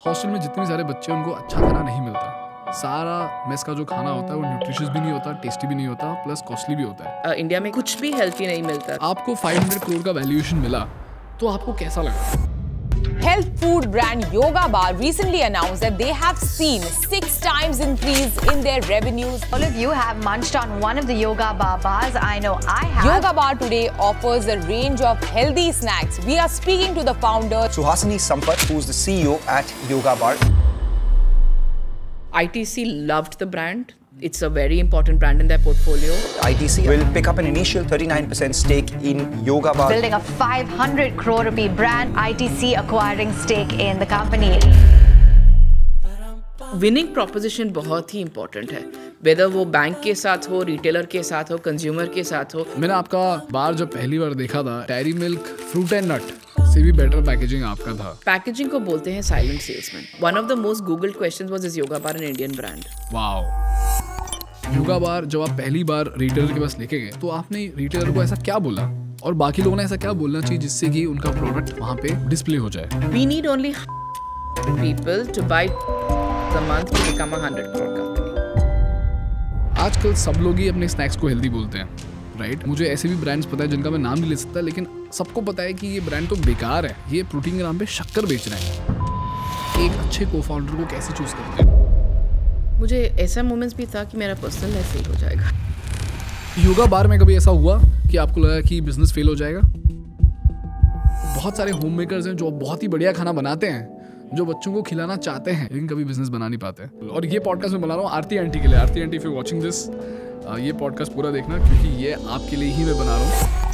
Hostel में जितने सारे बच्चे उनको अच्छा खाना नहीं मिलता। सारा मेस का जो खाना होता है वो न्यूट्रिशियस भी नहीं होता, टेस्टी भी नहीं होता, प्लस कॉस्टली भी होता है। इंडिया में कुछ भी हेल्थी नहीं मिलता। आपको 500 करोड़ का वैल्यूएशन मिला तो आपको कैसा लगा? Health food brand Yoga Bar recently announced that they have seen 6 times increase in their revenues. All of you have munched on one of the Yoga Bar bars. I know I have. Yoga Bar today offers a range of healthy snacks. We are speaking to the founder, Suhasini Sampath, who's the CEO at Yoga Bar. ITC loved the brand. It's a very important brand in their portfolio. ITC will pick up an initial 39% stake in Yoga Bar. Building a 500 crore rupee brand, ITC acquiring stake in the company. Winning proposition बहुत ही important है, weather वो bank के साथ हो, retailer के साथ हो, consumer के साथ हो। मैंने आपका बार जब पहली बार देखा था, dairy milk fruit and nut से भी बेटर पैकेजिंग आपका था। पैकेजिंग को बोलते हैं silent salesman. One of the most googled questions was is Yoga Bar an Indian brand? Wow. Yoga Bar जब आप पहली बार रिटेलर के पास लेके गए तो आपने रिटेलर को ऐसा क्या बोला और बाकी लोगों ने ऐसा क्या बोलना चाहिए जिससे कि उनका प्रोडक्ट वहाँ पे डिस्प्ले हो जाए? We need only people to buy the month to become a 100 crore company. आजकल सब लोग ही अपने स्नैक्स को हेल्दी बोलते हैं, राइट? मुझे ऐसे भी ब्रांड्स पता है जिनका मैं नाम नहीं ले सकता, लेकिन सबको पता है कि ये ब्रांड तो बेकार है, ये प्रोटीन के नाम पे शक्कर बेच रहे हैं। एक अच्छे को फाउंडर को कैसे चूज करते हैं? मुझे ऐसा मोमेंट्स भी था कि मेरा पर्सनल लाइफ फेल हो जाएगा। योगा बार में कभी ऐसा हुआ कि आपको लगा कि बिजनेस फेल हो जाएगा? बहुत सारे होम मेकर्स हैं जो बहुत ही बढ़िया खाना बनाते हैं, जो बच्चों को खिलाना चाहते हैं, लेकिन कभी बिजनेस बना नहीं पाते। और ये पॉडकास्ट मैं बना रहा हूँ आरती आंटी के लिए। Aarti aunty, if you watching this, ये पॉडकास्ट पूरा देखना क्योंकि ये आपके लिए ही मैं बना रहा हूँ।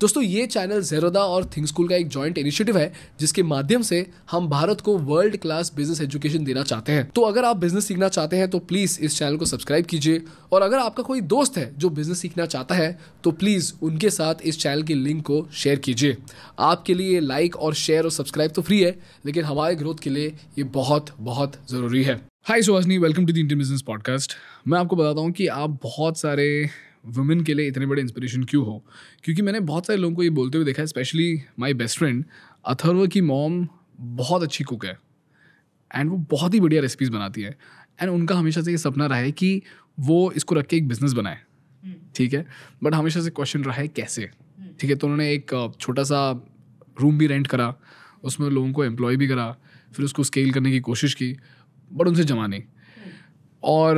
दोस्तों, ये चैनल ज़ेरोदा और थिंक स्कूल का एक जॉइंट इनिशिएटिव है जिसके माध्यम से हम भारत को वर्ल्ड क्लास बिजनेस एजुकेशन देना चाहते हैं। तो अगर आप बिजनेस सीखना चाहते हैं तो प्लीज़ इस चैनल को सब्सक्राइब कीजिए, और अगर आपका कोई दोस्त है जो बिजनेस सीखना चाहता है तो प्लीज़ उनके साथ इस चैनल की लिंक को शेयर कीजिए। आपके लिए लाइक और शेयर और सब्सक्राइब तो फ्री है, लेकिन हमारे ग्रोथ के लिए ये बहुत बहुत ज़रूरी है। Hi Suhasini, welcome to the Indian business podcast. मैं आपको बताता हूँ कि आप बहुत सारे वुमेन के लिए इतने बड़े इंस्पिरेशन क्यों हो, क्योंकि मैंने बहुत सारे लोगों को ये बोलते हुए देखा है, specially my best friend Atharva की मॉम बहुत अच्छी कुक है एंड वो बहुत ही बढ़िया रेसिपीज़ बनाती है, एंड उनका हमेशा से ये सपना रहा है कि वो इसको रख के एक बिज़नेस बनाए, ठीक है? बट हमेशा से क्वेश्चन रहा है कैसे, ठीक है? तो उन्होंने एक छोटा सा रूम भी रेंट करा, उसमें लोगों को एम्प्लॉय भी करा, फिर उसको स्केल करने की कोशिश की, बट उनसे जमा नहीं। और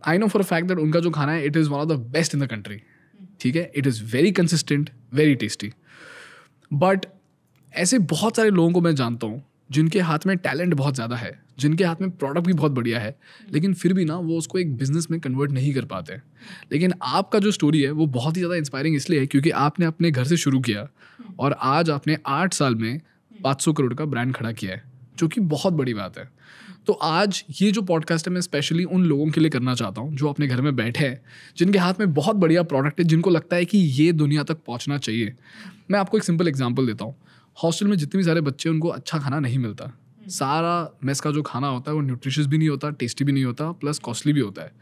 I know for a fact that उनका जो खाना है it is one of the best in the country, ठीक है? It is very consistent, very tasty. But ऐसे बहुत सारे लोगों को मैं जानता हूँ जिनके हाथ में टैलेंट बहुत ज़्यादा है, जिनके हाथ में प्रोडक्ट भी बहुत बढ़िया है, लेकिन फिर भी ना वो उसको एक बिज़नेस में कन्वर्ट नहीं कर पाते। लेकिन आपका जो स्टोरी है वो बहुत ही ज़्यादा इंस्पायरिंग इसलिए है क्योंकि आपने अपने घर से शुरू किया और आज आपने 8 साल में 500 करोड़ का ब्रांड खड़ा किया है, जो कि बहुत बड़ी बात है। तो आज ये जो पॉडकास्ट है मैं स्पेशली उन लोगों के लिए करना चाहता हूँ जो अपने घर में बैठे हैं, जिनके हाथ में बहुत बढ़िया प्रोडक्ट है, जिनको लगता है कि ये दुनिया तक पहुँचना चाहिए। मैं आपको एक सिंपल एग्जांपल देता हूँ। हॉस्टल में जितने भी सारे बच्चे उनको अच्छा खाना नहीं मिलता। सारा मेस का जो खाना होता है वो न्यूट्रिशियस भी नहीं होता, टेस्टी भी नहीं होता, प्लस कॉस्टली भी होता है।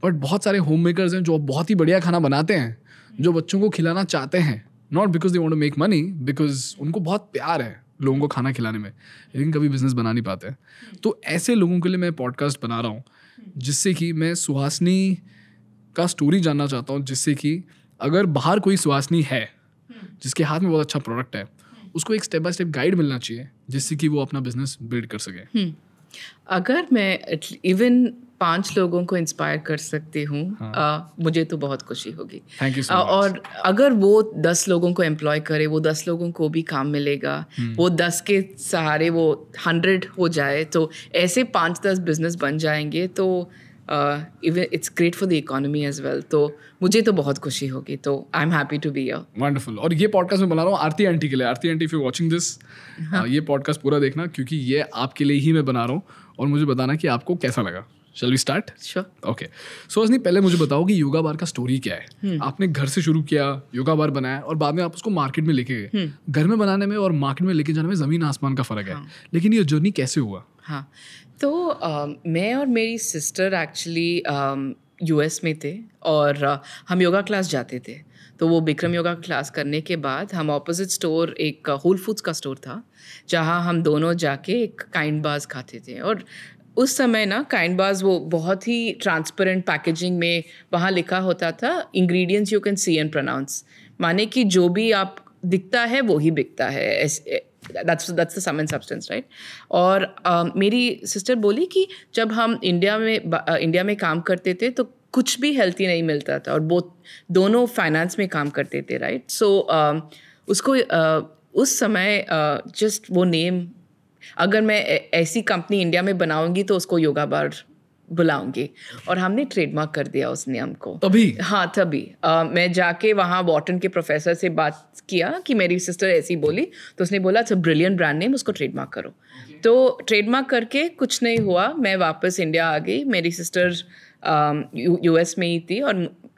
बट बहुत सारे होम मेकर्स हैं जो बहुत ही बढ़िया खाना बनाते हैं, जो बच्चों को खिलाना चाहते हैं, not because they want to make money, because उनको बहुत प्यार है लोगों को खाना खिलाने में, लेकिन कभी बिजनेस बना नहीं पाते। तो ऐसे लोगों के लिए मैं पॉडकास्ट बना रहा हूँ, जिससे कि मैं सुहासिनी का स्टोरी जानना चाहता हूँ, जिससे कि अगर बाहर कोई सुहासिनी है जिसके हाथ में बहुत अच्छा प्रोडक्ट है, उसको एक स्टेप बाय स्टेप गाइड मिलना चाहिए जिससे कि वो अपना बिजनेस बिल्ड कर सके। अगर मैं इवन 5 लोगों को इंस्पायर कर सकती हूँ, मुझे तो बहुत खुशी होगी। Thank you so much. और अगर वो 10 लोगों को एम्प्लॉय करे, वो 10 लोगों को भी काम मिलेगा, वो 10 के सहारे वो 100 हो जाए, तो ऐसे 5-10 बिजनेस बन जाएंगे, तो even it's great for the economy as well. तो मुझे तो बहुत खुशी होगी, तो I am happy to be here. Wonderful. और ये पॉडकास्ट मैं बना रहा हूँ आरती आंटी के लिए। Aarti aunty, if you watching this, ये पॉडकास्ट पूरा देखना क्योंकि ये आपके लिए ही मैं बना रहा हूँ, और मुझे बताना कि आपको कैसा लगा। Shall we start? Sure. Okay. So असनी पहले मुझे बताओ कि योगा बार का स्टोरी क्या है? आपने घर से शुरू किया, योगा बार बनाया और बाद में आप उसको मार्केट में लेके गए. घर में बनाने में और मार्केट में लेके जाने में जमीन आसमान का फर्क है. लेकिन ये जर्नी कैसे हुआ? हाँ, तो मैं और मेरी सिस्टर एक्चुअली यूएस में थे और हम योगा क्लास जाते थे. तो वो बिक्रम योगा क्लास करने के बाद हम ऑपोजिट स्टोर, एक होल फूड्स का स्टोर था जहाँ हम दोनों जाके एक काइंड बाज खाते थे. और उस समय ना काइंड बाज वो बहुत ही ट्रांसपेरेंट पैकेजिंग में वहाँ लिखा होता था ingredients you can see and pronounce, माने कि जो भी आप दिखता है वो ही बिकता है. that's the sum and substance, right? और मेरी सिस्टर बोली कि जब हम इंडिया में काम करते थे तो कुछ भी हेल्थी नहीं मिलता था और दोनों फाइनेंस में काम करते थे, राइट? सो उसको उस समय जस्ट वो नेम, अगर मैं ऐसी कंपनी इंडिया में बनाऊंगी तो उसको योगा बार बुलाऊंगी, और हमने ट्रेडमार्क कर दिया उस नियम को. तभी? हाँ, तभी मैं जाके वहाँ वॉटन के प्रोफेसर से बात किया कि मेरी सिस्टर ऐसी बोली, तो उसने बोला it's a brilliant brand name, उसको ट्रेडमार्क करो. तो ट्रेडमार्क करके कुछ नहीं हुआ, मैं वापस इंडिया आ गई. मेरी सिस्टर यूएस में ही थी और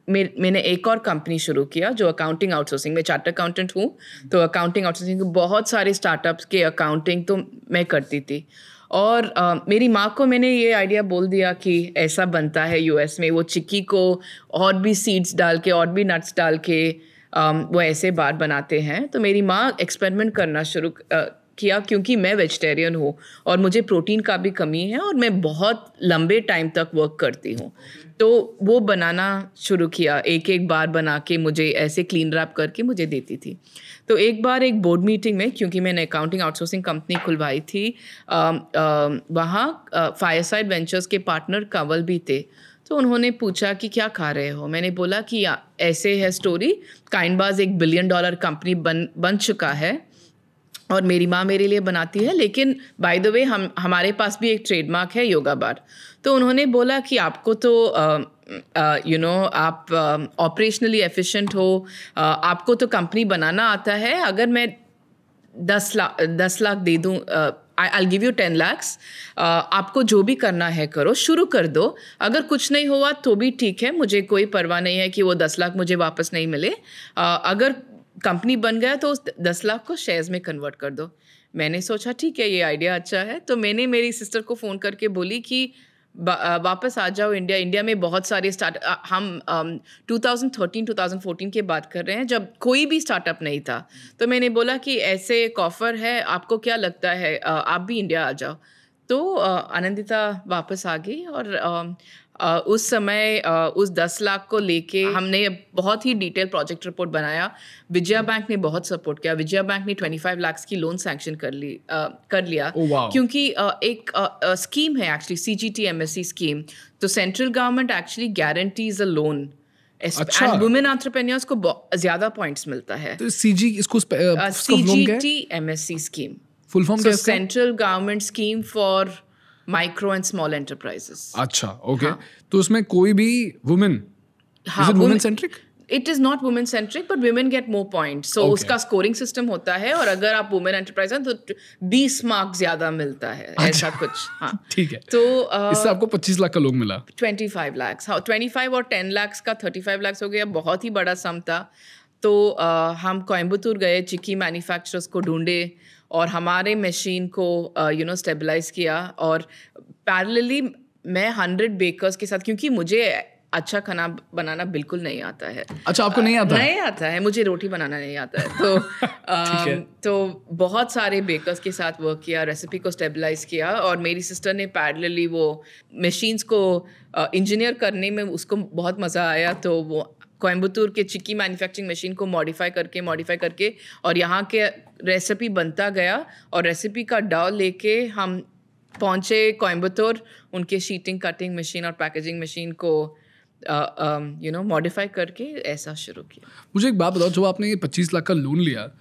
मैंने एक और कंपनी शुरू किया जो अकाउंटिंग आउटसोर्सिंग में, चार्टर्ड अकाउंटेंट हूँ, तो अकाउंटिंग आउटसोर्सिंग बहुत सारे स्टार्टअप्स के अकाउंटिंग तो मैं करती थी. और मेरी माँ को मैंने ये आइडिया बोल दिया कि ऐसा बनता है यूएस में, वो चिक्की को और भी सीड्स डाल के और भी नट्स डाल के वो ऐसे बार बनाते हैं. तो मेरी माँ एक्सपेरिमेंट करना शुरू किया, क्योंकि मैं वेजिटेरियन हूँ और मुझे प्रोटीन का भी कमी है और मैं बहुत लंबे टाइम तक वर्क करती हूँ. तो वो बनाना शुरू किया, एक बार बना के मुझे ऐसे क्लीन रैप करके मुझे देती थी. तो एक बार एक बोर्ड मीटिंग में, क्योंकि मैंने अकाउंटिंग आउटसोर्सिंग कंपनी खुलवाई थी, वहाँ फायरसाइड वेंचर्स के पार्टनर कंवल भी थे. तो उन्होंने पूछा कि क्या खा रहे हो? मैंने बोला कि ऐसे है स्टोरी, काइंड बाज $1 बिलियन कंपनी बन चुका है और मेरी माँ मेरे लिए बनाती है, लेकिन बाय द वे हमारे पास भी एक ट्रेडमार्क है योगा बार. तो उन्होंने बोला कि आपको तो आप ऑपरेशनली एफिशिएंट हो, आपको तो कंपनी बनाना आता है, अगर मैं 10 लाख दे दूँ, I'll give you 10 lakhs, आपको जो भी करना है करो, शुरू कर दो, अगर कुछ नहीं हुआ तो भी ठीक है, मुझे कोई परवाह नहीं है कि वो 10 लाख मुझे वापस नहीं मिले, अगर कंपनी बन गया तो उस 10 लाख को शेयर्स में कन्वर्ट कर दो. मैंने सोचा ठीक है, ये आइडिया अच्छा है. तो मैंने मेरी सिस्टर को फ़ोन करके बोली कि वापस आ जाओ इंडिया में बहुत सारे हम 2013-2014 की बात कर रहे हैं, जब कोई भी स्टार्टअप नहीं था. तो मैंने बोला कि ऐसे एक ऑफ़र है, आपको क्या लगता है, आप भी इंडिया आ जाओ. तो आनंदिता वापस आ गई और उस समय उस 10 लाख को लेके हमने बहुत ही डिटेल प्रोजेक्ट रिपोर्ट बनाया. विजया बैंक ने बहुत सपोर्ट किया. विजया बैंक ने 25 लाख की लोन सैंक्शन कर लिया. क्योंकि एक स्कीम है एक्चुअली, CGT-MSC स्कीम. तो central government actually guarantees a loan and women entrepreneurs को ज़्यादा पॉइंट्स मिलता है. तो CGT-MSC स्कीम फुल फॉर्म क्या है? Central government scheme for micro and small enterprises. अच्छा, ओके. तो उसमें कोई भी women, is it women centric? It is not women centric, but women get more points. So उसका स्कोरिंग सिस्टम होता है और अगर आप वुमेन एंटरप्राइज हैं तो 20 मार्क ज्यादा मिलता है. ऐसा कुछ. हाँ, ठीक है. तो इससे आपको 25 लाख का लोन मिला. 25 लाख. हाँ, 25 और 10 लाख का 35 लाख हो गया. बहुत ही बड़ा सम था. तो हम कोयम्बतूर गए, चिक्की मैन्युफैक्चरर्स को ढूंढे और हमारे मशीन को स्टेबलाइज किया. और पैरेलली मैं 100 बेकर्स के साथ, क्योंकि मुझे अच्छा खाना बनाना बिल्कुल नहीं आता है. अच्छा, आपको नहीं आता? नहीं आता है, मुझे रोटी बनाना नहीं आता है. तो बहुत सारे बेकर्स के साथ वर्क किया, रेसिपी को स्टेबलाइज किया. और मेरी सिस्टर ने पैरेलली वो मशीन्स को इंजीनियर करने में उसको बहुत मज़ा आया. तो वो कोयम्बतूर के चिक्की मैन्युफैक्चरिंग मशीन को मॉडिफाई करके और यहाँ के रेसिपी बनता गया. और रेसिपी का डॉ लेके हम पहुँचे कोयम्बतूर, उनके शीटिंग, कटिंग मशीन और पैकेजिंग मशीन को मॉडिफाई करके ऐसा शुरू किया. मुझे एक बात बताओ, जो आपने ये 25 लाख का लोन लिया,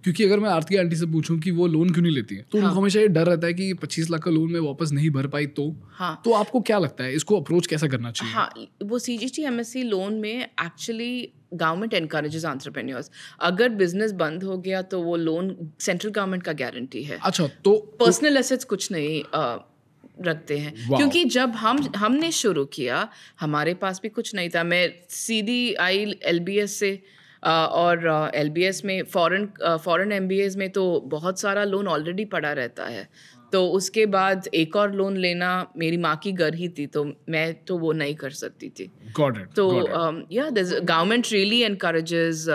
क्योंकि अगर मैं आरती आंटी से पूछूं कि वो लोन क्यों नहीं लेती है, तो उनको हमेशा ये डर रहता है कि 25 लाख का लोन में वापस नहीं भर पाई तो. हाँ. तो आपको क्या लगता है, इसको अप्रोच कैसा करना चाहिए? हाँ, वो CGT-MSC लोन में एक्चुअली गवर्नमेंट एनकरेजेस एंटरप्रेन्योर्स. अगर बिजनेस बंद हो गया तो वो लोन सेंट्रल गवर्नमेंट का गारंटी है. अच्छा, तो पर्सनल एसेट्स कुछ नहीं रखते हैं। क्योंकि जब हमने शुरू किया हमारे पास भी कुछ नहीं था। मैं सीधी आई LBS से और LBS में फॉरेन MBAs में तो बहुत सारा लोन ऑलरेडी पड़ा रहता है, तो उसके बाद एक और लोन लेना, मेरी माँ की घर ही थी तो मैं तो वो नहीं कर सकती थी। तो government really encourages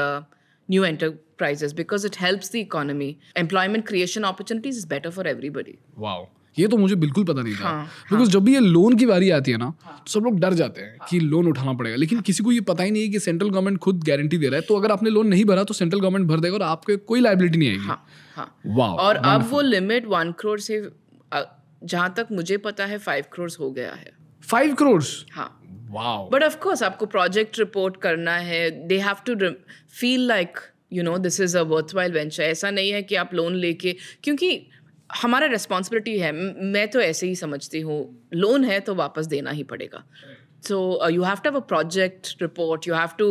new enterprises because it helps the economy. Employment creation opportunities is better for everybody. Wow, ये तो मुझे बिल्कुल पता नहीं था। बिकॉज जब भी ये लोन की बारी आती है ना, तो सब लोग डर जाते हैं कि लोन उठाना पड़ेगा, लेकिन किसी को ये पता ही नहीं है कि सेंट्रल गवर्नमेंट खुद गारंटी दे रहा है, तो अगर आपने लोन नहीं भरा तो सेंट्रल गवर्नमेंट भर देगा और आपके कोई लायबिलिटी नहीं आएगी। वाओ। और अब वो लिमिट 1 करोड़ से जहां तक मुझे पता है 5 करोड़ हो गया है। 5 करोड़? हाँ। वाओ। बट ऑफ कोर्स आपको प्रोजेक्ट रिपोर्ट करना है, they have to feel like this is a worthwhile venture. ऐसा नहीं है कि आप लोन लेके, क्योंकि हमारा रिस्पॉन्सिबिलिटी है, मैं तो ऐसे ही समझती हूँ, लोन है तो वापस देना ही पड़ेगा। So you have to have a project report, you have to,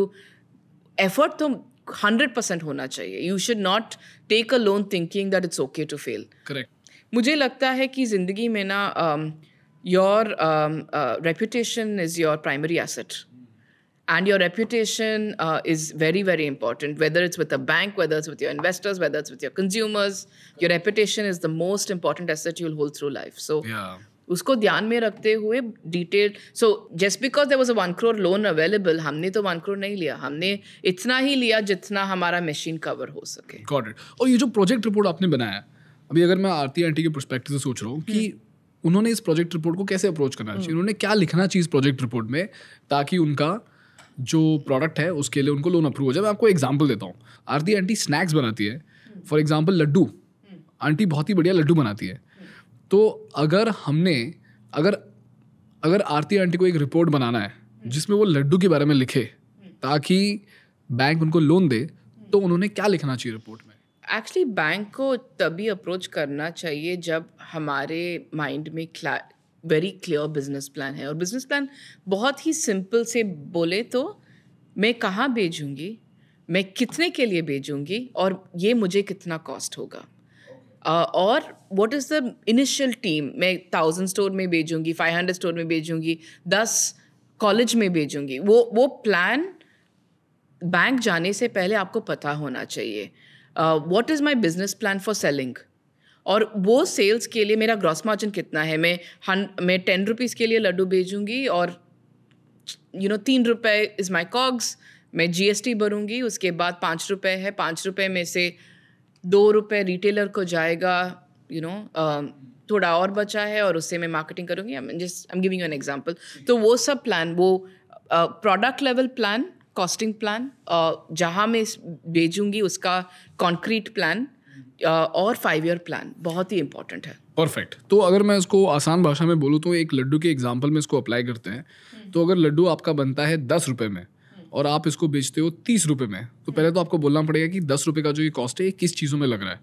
effort तो 100% होना चाहिए। You should not take a loan thinking that it's okay to fail. Correct. मुझे लगता है कि ज़िंदगी में ना your reputation is your primary asset, and your reputation is very, very important, whether it's with a bank, whether it's with your investors, whether it's with your consumers. Your reputation is the most important asset you'll hold through life. So उसको ध्यान में रखते हुए detail, so just because there was a 1 crore loan available, हमने तो 1 crore नहीं लिया, हमने इतना ही लिया जितना हमारा मशीन कवर हो सके। Got it. और ये जो प्रोजेक्ट रिपोर्ट आपने बनाया, अभी अगर मैं आरती आंटी के पर्सपेक्टिव से सोच रहा हूँ कि उन्होंने इस प्रोजेक्ट रिपोर्ट को कैसे अप्रोच करना चाहिए, उन्होंने क्या लिखना चाहिए इस प्रोजेक्ट रिपोर्ट में ताकि उनका जो प्रोडक्ट है उसके लिए उनको लोन अप्रूव हो जाए। मैं आपको एग्जांपल देता हूँ। आरती आंटी स्नैक्स बनाती है, फॉर एग्जांपल लड्डू। आंटी बहुत ही बढ़िया लड्डू बनाती है। तो अगर आरती आंटी को एक रिपोर्ट बनाना है जिसमें वो लड्डू के बारे में लिखे ताकि बैंक उनको लोन दे, तो उन्होंने क्या लिखना चाहिए रिपोर्ट में? एक्चुअली बैंक को तभी अप्रोच करना चाहिए जब हमारे माइंड में वेरी क्लियर बिजनेस प्लान है। और बिजनेस प्लान बहुत ही सिंपल से बोले तो, मैं कहाँ भेजूँगी, मैं कितने के लिए भेजूँगी, और ये मुझे कितना कॉस्ट होगा, और what is the initial team. मैं 1000 स्टोर में भेजूँगी, 500 स्टोर में भेजूँगी, 10 कॉलेज में भेजूँगी। वो प्लान बैंक जाने से पहले आपको पता होना चाहिए। What is my business plan for selling, और वो सेल्स के लिए मेरा ग्रॉस मार्जिन कितना है। मैं 10 रुपीज़ के लिए लड्डू भेजूँगी और 3 रुपये इज़ माई कॉग्स, मैं GST भरूँगी, उसके बाद 5 रुपये है, 5 रुपये में से 2 रुपये रिटेलर को जाएगा, थोड़ा और बचा है और उससे मैं मार्केटिंग करूँगी। I am giving you an example. तो वो सब प्लान, वो product level plan, costing plan, जहाँ मैं भेजूँगी उसका कॉन्क्रीट प्लान, और 5 ईयर प्लान बहुत ही इंपॉर्टेंट है। परफेक्ट। तो अगर मैं इसको आसान भाषा में बोलूँ तो एक लड्डू के एग्जांपल में इसको अप्लाई करते हैं। तो अगर लड्डू आपका बनता है 10 रुपये में और आप इसको बेचते हो 30 रुपये में, तो पहले तो आपको बोलना पड़ेगा कि 10 रुपये का जो ये कॉस्ट है ये किस चीज़ों में लग रहा है,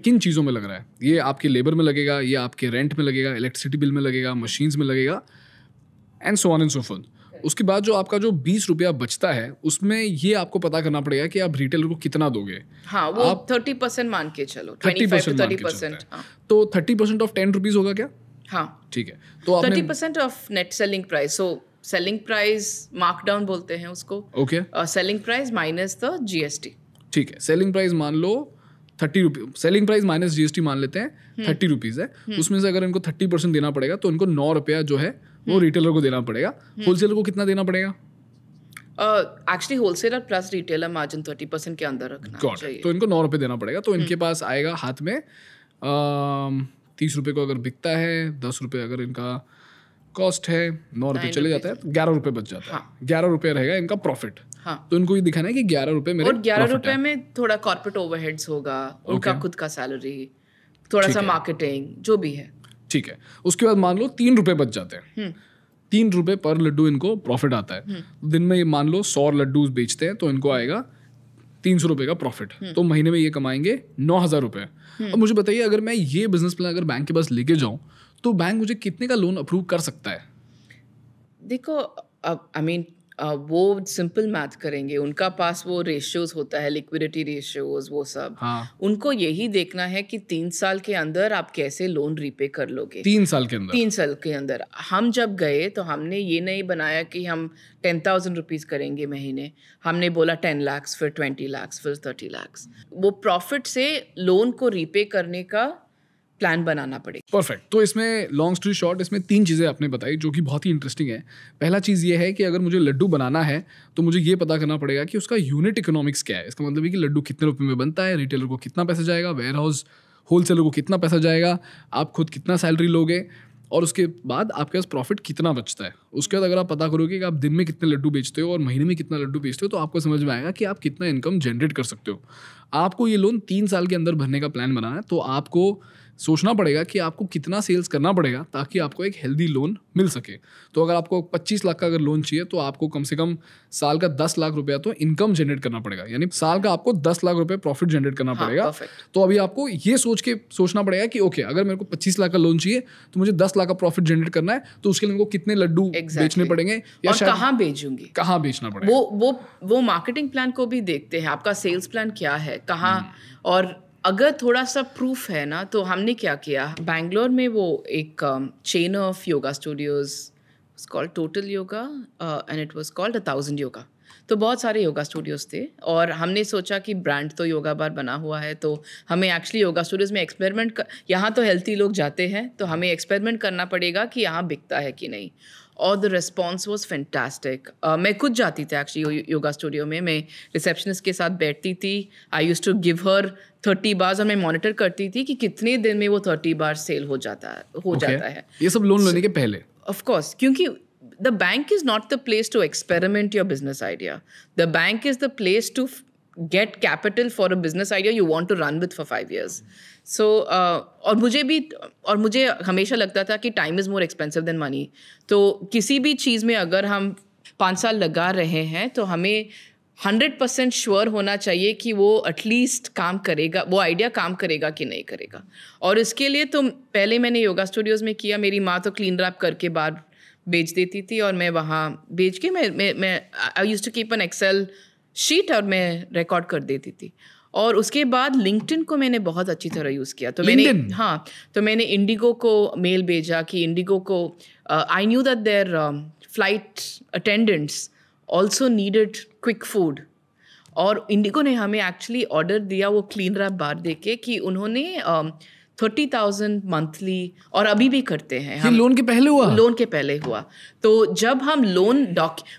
किन चीज़ों में लग रहा है। ये आपके लेबर में लगेगा, ये आपके रेंट में लगेगा, इलेक्ट्रिसिटी बिल में लगेगा, मशीन्स में लगेगा, and so on and so fourth. उसके बाद जो आपका जो 20 रुपया बचता है उसमें ये आपको पता करना पड़ेगा कि आप रिटेलर को कितना दोगे। हाँ, वो आप 30% मान के चलो, 25 to 30%। तो 30% ऑफ 10 रुपीज होगा क्या? हाँ, ठीक है। तो 30% of net selling price. So selling price markdown बोलते हैं उसको। Okay. Selling price minus the GST। ठीक है। सेलिंग प्राइस मान लो 30 rupees, selling price minus GST मान लेते हैं 30 रुपीज है। उसमें से अगर इनको 30% देना पड़ेगा तो इनको 9 रुपया जो है वो रिटेलर को देना पड़ेगा। होलसेलर को कितना देना पड़ेगा? Actually wholesaler plus retailer margin 30% के अंदर रखना चाहिए। तो इनको 9 रुपये देना पड़ेगा। तो इनके पास आएगा हाथ में 30 रुपये को अगर बिकता है, 10 रुपये अगर इनका कॉस्ट है, 9 रुपये चले जाता है, तो 11 रुपये बच जाता है। 11 रुपये रहेगा इनका प्रॉफिट। हाँ। तो इनको ये दिखाना है कि 11 रुपये मेरे, और 11 रुपये में थोड़ा कॉर्पोरेट ओवरहेड्स होगा, उनका खुद का सैलरी, थोड़ा सा मार्केटिंग, जो भी है। ठीक है। उसके बाद मान लो 3 रुपये बच जाते हैं। 3 रुपये पर लड्डू इनको प्रॉफिट आता है। दिन में ये मान लो 100 लड्डू बेचते हैं तो इनको आएगा 300 रुपये का प्रॉफिट। तो महीने में ये कमाएंगे 9000 रुपये। अब मुझे बताइए, अगर मैं ये बिजनेस प्लान अगर बैंक के पास लेके जाऊँ तो बैंक मुझे कितने का लोन अप्रूव कर सकता है? देखो, आई मीन वो सिंपल मैथ करेंगे, उनका पास वो रेशियोज होता है, लिक्विडिटी रेशियोज वो सब। हाँ। उनको यही देखना है कि 3 साल के अंदर आप कैसे लोन रीपे कर लोगे। 3 साल के अंदर? 3 साल के अंदर। हम जब गए तो हमने ये नहीं बनाया कि हम 10,000 रुपीज़ करेंगे महीने, हमने बोला 10 लाख, फिर 20 लाख, फिर 30 लाख। वो प्रॉफिट से लोन को रीपे करने का प्लान बनाना पड़ेगा। परफेक्ट। तो इसमें लॉन्ग स्टोरी शॉर्ट, इसमें 3 चीज़ें आपने बताई जो कि बहुत ही इंटरेस्टिंग है। पहला चीज़ ये है कि अगर मुझे लड्डू बनाना है तो मुझे ये पता करना पड़ेगा कि उसका यूनिट इकोनॉमिक्स क्या है। इसका मतलब है कि लड्डू कितने रुपए में बनता है, रिटेलर को कितना पैसा जाएगा, वेयर हाउस होलसेलर को कितना पैसा जाएगा, आप खुद कितना सैलरी लोगे, और उसके बाद आपके पास प्रॉफिट कितना बचता है। उसके बाद अगर आप पता करोगे कि आप दिन में कितने लड्डू बेचते हो और महीने में कितना लड्डू बेचते हो, तो आपको समझ में आएगा कि आप कितना इनकम जनरेट कर सकते हो। आपको ये लोन 3 साल के अंदर भरने का प्लान बनाना है, तो आपको सोचना पड़ेगा कि आपको कितना सेल्स करना पड़ेगा ताकि आपको एक हेल्दी लोन मिल सके। तो अगर आपको 25 लाख का अगर लोन चाहिए तो आपको कम से कम साल का 10 लाख रुपया तो इनकम जनरेट करना पड़ेगा, यानी साल का आपको 10 लाख रुपए प्रॉफिट जनरेट करना पड़ेगा। तो अभी आपको ये सोचना पड़ेगा कि ओके, अगर मेरे को 25 लाख का लोन चाहिए तो मुझे 10 लाख का प्रॉफिट जनरेट करना है, तो उसके लिए मेरे को कितने लड्डू बेचने पड़ेंगे या कहाँ बेचूंगी, कहाँ बेचना पड़ेगा। वो मार्केटिंग प्लान को भी देखते हैं, आपका सेल्स प्लान क्या है, कहाँ। और अगर थोड़ा सा प्रूफ है ना, तो हमने क्या किया, बैंगलोर में वो एक chain of yoga studios called total yoga and it was called 1000 yoga. तो बहुत सारे योगा स्टूडियोज थे और हमने सोचा कि ब्रांड तो योगा बार बना हुआ है, तो हमें एक्चुअली योगा स्टूडियोज में एक्सपेरिमेंट यहाँ तो हेल्थी लोग जाते हैं, तो हमें एक्सपेरिमेंट करना पड़ेगा कि यहाँ बिकता है कि नहीं। और द रिस्पॉन्स वॉज फैंटास्टिक। मैं खुद जाती थी एक्चुअली योगा स्टूडियो में, मैं रिसेप्शनिस्ट के साथ बैठती थी, I use to give her 30 bars और मैं मॉनिटर करती थी कि कितने दिन में वो 30 बार सेल हो जाता है। ये सब लोन लेने के पहले? ऑफ कोर्स, क्योंकि the bank is not the place to experiment your business idea. The bank is the place to get capital for a business idea you want to run with for 5 years. So और मुझे हमेशा लगता था कि time is more expensive than money. तो किसी भी चीज़ में अगर हम 5 साल लगा रहे हैं तो हमें 100% श्योर होना चाहिए कि वो एटलीस्ट काम करेगा, वो आइडिया काम करेगा कि नहीं करेगा। और इसके लिए तो पहले मैंने योगा स्टूडियोज़ में किया, मेरी माँ तो क्लीन रैप करके बाहर बेच देती थी और मैं वहाँ बेच के मैं I used to keep an Excel sheet और मैं रिकॉर्ड कर देती थी। और उसके बाद लिंक्डइन को मैंने बहुत अच्छी तरह यूज़ किया। तो मैंने इंडिगो को मेल भेजा कि इंडिगो को I knew that their flight attendants also needed quick food, और इंडिगो ने हमें एक्चुअली ऑर्डर दिया वो क्लीन रैप बार दे के कि उन्होंने 30,000 मंथली, और अभी भी करते हैं। ये लोन के पहले हुआ? लोन के पहले हुआ। तो जब हम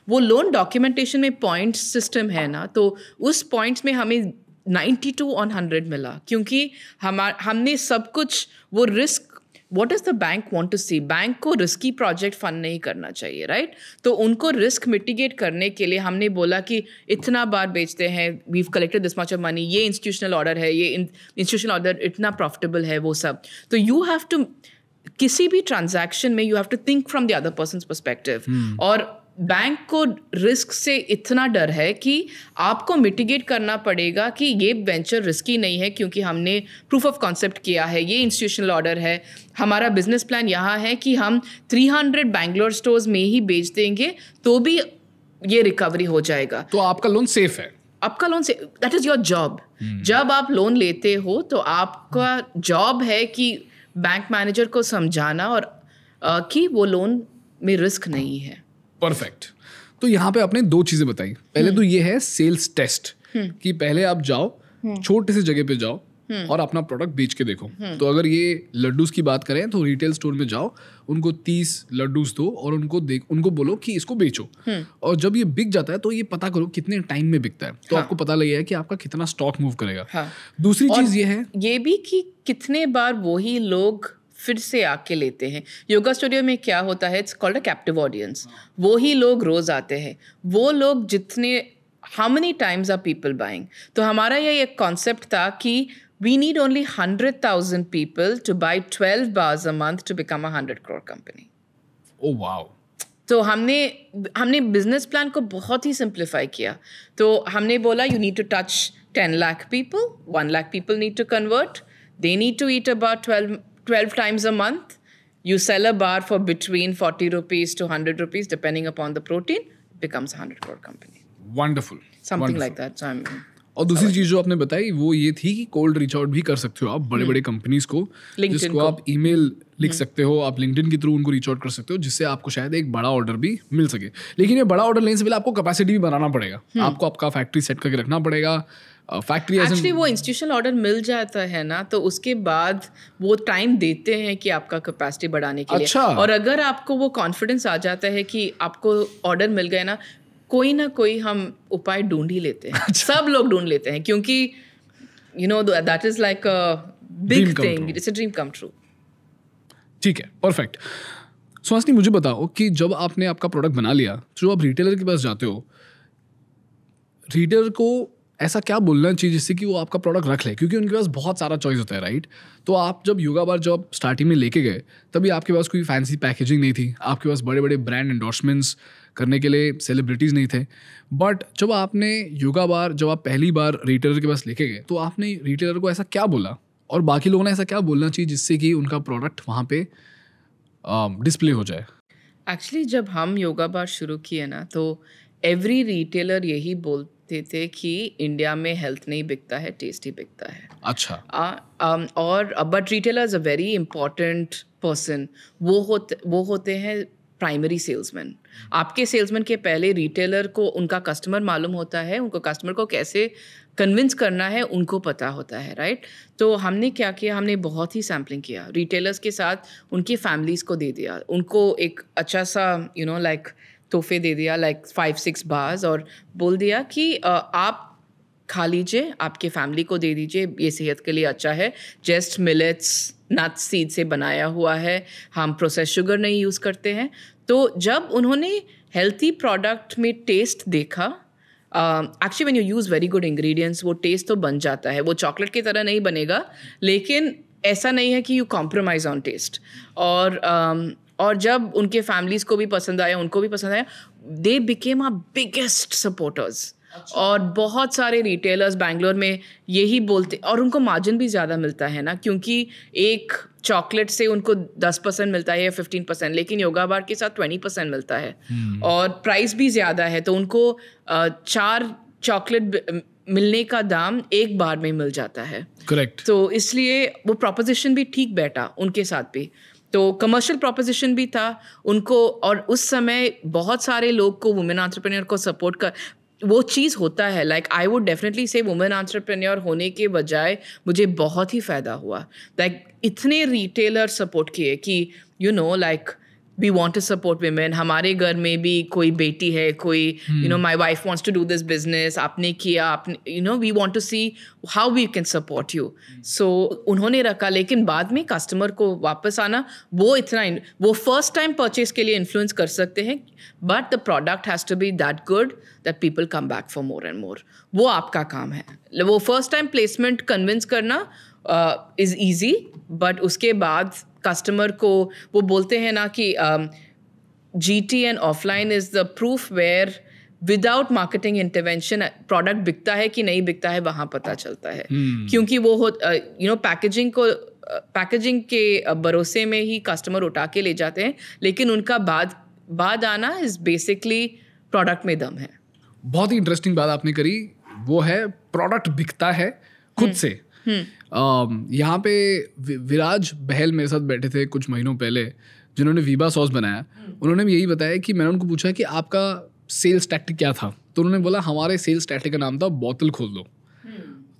वो लोन डॉक्यूमेंटेशन में पॉइंट्स सिस्टम है ना, तो उस पॉइंट्स में हमें 92 on 100 मिला, क्योंकि हमने सब कुछ वो risk, what is the bank want to see, bank को रिस्की प्रोजेक्ट फंड नहीं करना चाहिए, राइट? तो उनको रिस्क मिटिगेट करने के लिए हमने बोला कि इतना बार बेचते हैं, we collected this much of money, ये इंस्टीट्यूशनल ऑर्डर है, ये इंस्टीट्यूशनल ऑर्डर इतना प्रॉफिटेबल है, वो सब। तो यू हैव टू, किसी भी ट्रांजैक्शन में you have to think from the other person's perspective. और बैंक को रिस्क से इतना डर है कि आपको मिटिगेट करना पड़ेगा कि ये वेंचर रिस्की नहीं है, क्योंकि हमने प्रूफ ऑफ कॉन्सेप्ट किया है, ये इंस्टीट्यूशनल ऑर्डर है, हमारा बिजनेस प्लान यहाँ है कि हम 300 बैंगलोर स्टोर्स में ही बेच देंगे तो भी ये रिकवरी हो जाएगा। तो आपका लोन सेफ है? आपका लोन से, दैट इज योर जॉब। जब आप लोन लेते हो तो आपका जॉब है कि बैंक मैनेजर को समझाना और कि वो लोन में रिस्क नहीं है। परफेक्ट। तो यहाँ पे आपने 2 चीजें बताई। पहले तो ये है सेल्स टेस्ट, कि पहले आप जाओ, छोटे से जगह पे जाओ और अपना प्रोडक्ट बेच के देखो। तो अगर ये लड्डूस की बात करें तो रिटेल स्टोर में जाओ, उनको 30 लड्डूस दो और उनको बोलो कि इसको बेचो। और जब ये बिक जाता है तो ये पता करो कितने टाइम में बिकता है, तो आपको पता लगेगा कि आपका कितना स्टॉक मूव करेगा। दूसरी चीज ये है ये भी कि कितने बार वही लोग फिर से आके लेते हैं। योगा स्टूडियो में क्या होता है, it's called a captive audience. वो ही लोग रोज आते हैं, वो लोग जितने, how many times are people buying. तो हमारा ये एक कॉन्सेप्ट था कि we need only 100,000 people to buy 12 bars a month to become a 100 crore company. Oh wow. तो हमने बिजनेस प्लान को बहुत ही सिंप्लीफाई किया। तो हमने बोला you need to touch 10 lakh people, 1 lakh people need to convert, they need to eat about 12 times a month. You sell a bar for between 40 rupees to 100 rupees depending upon the protein. becomes a 100 crore company. Wonderful, Something like that. So I'm और दूसरी चीज जो आपने बताई वो ये थी कि कोल्ड रीच आउट भी कर सकते हो आप बड़े बड़े कंपनीज को, LinkedIn जिसको को। आप ईमेल लिख सकते हो, आप लिंक्डइन के थ्रू उनको रीच आउट कर सकते हो, जिससे आपको शायद एक बड़ा ऑर्डर भी मिल सके। लेकिन ये बड़ा ऑर्डर लेने से पहले आपको कैपेसिटी भी बनाना पड़ेगा, आपको आपका फैक्ट्री सेट करके रखना पड़ेगा। फैक्ट्री एक्चुअली वो इंस्टीट्यूशनल ऑर्डर मिल जाता है ना, तो उसके बाद वो टाइम देते हैं कि आपका कैपेसिटी बढ़ाने के लिए। अच्छा। और अगर आपको वो कॉन्फिडेंस आ जाता है कि आपको ऑर्डर मिल गए ना कोई हम उपाय ढूंढ ही लेते हैं। सब लोग ढूंढ लेते हैं, क्योंकि you know that is like a big thing, it's a dream come true. ठीक है, परफेक्ट। सुहासिनी, मुझे बताओ कि जब आपने आपका प्रोडक्ट बना लिया, तो जब आप रिटेलर के पास जाते हो, रिटेलर को ऐसा क्या बोलना चाहिए जिससे कि वो आपका प्रोडक्ट रख ले, क्योंकि उनके पास बहुत सारा चॉइस होता है, राइट? तो आप जब योगा बार जब स्टार्टिंग में लेके गए, तभी आपके पास कोई फैंसी पैकेजिंग नहीं थी, आपके पास बड़े बड़े ब्रांड एंडोर्समेंट्स करने के लिए सेलिब्रिटीज़ नहीं थे। बट जब आपने योगा बार जब आप पहली बार रिटेलर के पास लेके गए, तो आपने रिटेलर को ऐसा क्या बोला और बाकी लोगों ने ऐसा क्या बोलना चाहिए जिससे कि उनका प्रोडक्ट वहाँ पे डिस्प्ले हो जाए? एक्चुअली जब हम योगा बार शुरू किए ना, तो एवरी रिटेलर यही बोलते थे कि इंडिया में हेल्थ नहीं बिकता है, टेस्ट ही बिकता है। अच्छा। और but retailer is a very important person. वो होते हैं प्राइमरी सेल्समैन। आपके सेल्समैन के पहले रिटेलर को उनका कस्टमर मालूम होता है, उनको कस्टमर को कैसे कन्विंस करना है उनको पता होता है, राइट? तो हमने क्या किया, हमने बहुत ही सैम्पलिंग किया रिटेलर्स के साथ, उनकी फैमिलीज़ को दे दिया, उनको एक अच्छा सा लाइक तोहफे दे दिया, लाइक 5-6 बार्स, और बोल दिया कि आप खा लीजिए, आपके फैमिली को दे दीजिए, ये सेहत के लिए अच्छा है, जस्ट मिलेट्स नट्स सीड से बनाया हुआ है, हम प्रोसेस शुगर नहीं यूज़ करते हैं। तो जब उन्होंने हेल्थी प्रोडक्ट में टेस्ट देखा, actually when you use very good ingredients, वो टेस्ट तो बन जाता है, वो चॉकलेट की तरह नहीं बनेगा, लेकिन ऐसा नहीं है कि यू कॉम्प्रोमाइज़ ऑन टेस्ट। और जब उनके फैमिलीज़ को भी पसंद आया, उनको भी पसंद आया, they became our biggest supporters. और बहुत सारे रिटेलर्स बैंगलोर में यही बोलते, और उनको मार्जिन भी ज़्यादा मिलता है ना, क्योंकि एक चॉकलेट से उनको 10% मिलता है या 15%, लेकिन योगा बार के साथ 20% मिलता है। और प्राइस भी ज़्यादा है, तो उनको 4 चॉकलेट मिलने का दाम एक बार में मिल जाता है। करेक्ट। तो इसलिए वो प्रोपोजिशन भी ठीक बैठा उनके साथ भी, तो कमर्शियल प्रोपोजिशन भी था उनको। और उस समय बहुत सारे लोग को, वुमेन एंटरप्रेन्योर को सपोर्ट कर, वो चीज़ होता है, लाइक आई वुड डेफिनेटली से वुमेन एंटरप्रेन्योर होने के बजाय मुझे बहुत ही फ़ायदा हुआ। लाइक इतने रिटेलर सपोर्ट किए कि like we want to support women. हमारे घर में भी कोई बेटी है, कोई my wife wants to do this business, आपने किया, आपने we want to see how we can support you. So उन्होंने रखा, लेकिन बाद में कस्टमर को वापस आना, वो फर्स्ट टाइम परचेज के लिए इन्फ्लुएंस कर सकते हैं, but the product has to be that good that people come back for more and more. वो आपका काम है। वो फर्स्ट टाइम प्लेसमेंट कन्विंस करना इज़ ईजी, बट उसके बाद कस्टमर को वो बोलते हैं ना कि GT and offline is the proof where without marketing intervention product बिकता है कि नहीं बिकता है, वहाँ पता चलता है। क्योंकि वो पैकेजिंग के भरोसे में ही कस्टमर उठा के ले जाते हैं, लेकिन उनका बाद आना इज़ बेसिकली प्रोडक्ट में दम है। बहुत ही इंटरेस्टिंग बात आपने करी, वो है प्रोडक्ट बिकता है खुद से। यहाँ पे विराज बहल मेरे साथ बैठे थे कुछ महीनों पहले, जिन्होंने वीबा सॉस बनाया। उन्होंने भी यही बताया कि मैंने उनको पूछा कि आपका सेल्स टैक्टिक क्या था, तो उन्होंने बोला हमारे सेल्स टैक्टिक का नाम था बोतल खोल दो।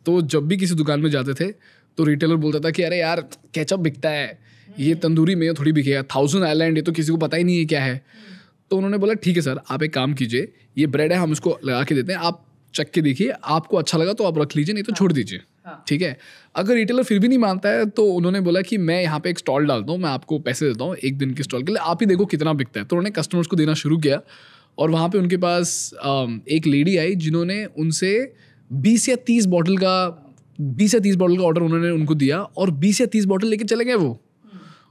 तो जब भी किसी दुकान में जाते थे तो रिटेलर बोलता था कि अरे यार केचप बिकता है, ये तंदूरी में थोड़ी बिकेगा, 1000 आइलैंड ये तो किसी को पता ही नहीं है क्या है। तो उन्होंने बोला ठीक है सर, आप एक काम कीजिए, ये ब्रेड है, हम इसको लगा के देते हैं, आप चख के देखिए, आपको अच्छा लगा तो आप रख लीजिए, नहीं तो छोड़ दीजिए। ठीक है। अगर रिटेलर फिर भी नहीं मानता है तो उन्होंने बोला कि मैं यहाँ पे एक स्टॉल डालता हूँ, मैं आपको पैसे देता हूँ 1 दिन के स्टॉल के लिए, आप ही देखो कितना बिकता है। तो उन्होंने कस्टमर्स को देना शुरू किया, और वहाँ पे उनके पास एक लेडी आई जिन्होंने उनसे 20 या 30 बॉटल का ऑर्डर उन्होंने उनको दिया, और 20 या 30 बॉटल लेके चले गए वो।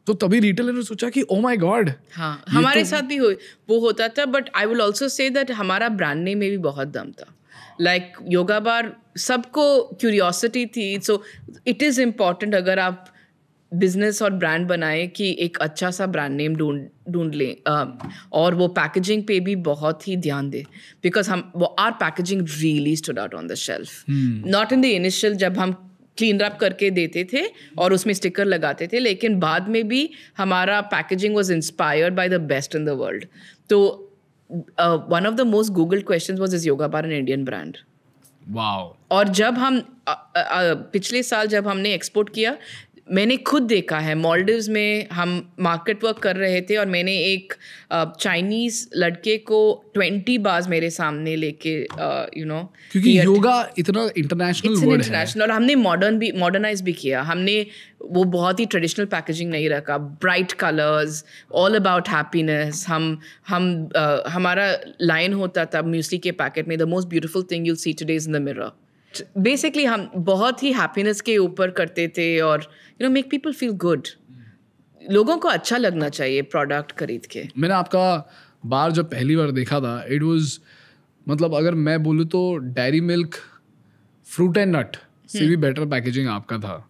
तो तभी रिटेलर ने सोचा कि ओ माय गॉड। हाँ, हमारे साथ भी वो होता था, but I will also say that हमारा ब्रांड नेम में भी बहुत दम था। लाइक योगा बार सबको क्यूरियोसिटी थी, सो इट इज़ इम्पॉर्टेंट। अगर आप बिजनेस और ब्रांड बनाए कि एक अच्छा सा ब्रांड नेम ढूंढ लें, और वो पैकेजिंग पे भी बहुत ही ध्यान दें, because our packaging really stood out on the shelf. Not in the initial जब हम क्लीन रैप करके देते थे और उसमें स्टिकर लगाते थे, लेकिन बाद में भी हमारा packaging was inspired by the best in the world. तो one of the most googled questions was, is Yoga Bar an Indian brand? Wow. और जब हम पिछले साल जब हमने एक्सपोर्ट किया, मैंने खुद देखा है मॉलडीव्स में हम मार्केट वर्क कर रहे थे और मैंने एक चाइनीज लड़के को 20 बार्स मेरे सामने लेके क्योंकि योगा इतना इंटरनेशनल वर्ड है और हमने मॉडर्नाइज भी किया. हमने वो बहुत ही ट्रेडिशनल पैकेजिंग नहीं रखा, bright colours, all about happiness. हमारा लाइन होता था म्यूसली के पैकेट में, the most beautiful thing you'll see today is in the mirror. Basically हम बहुत ही हैप्पीनेस के ऊपर करते थे और मेक पीपल फील गुड. लोगों को अच्छा लगना चाहिए प्रोडक्ट खरीद के. मैंने आपका बार जब पहली बार देखा था, इट वाज मतलब अगर मैं बोलूँ तो dairy milk fruit and nut से भी बेटर पैकेजिंग आपका था.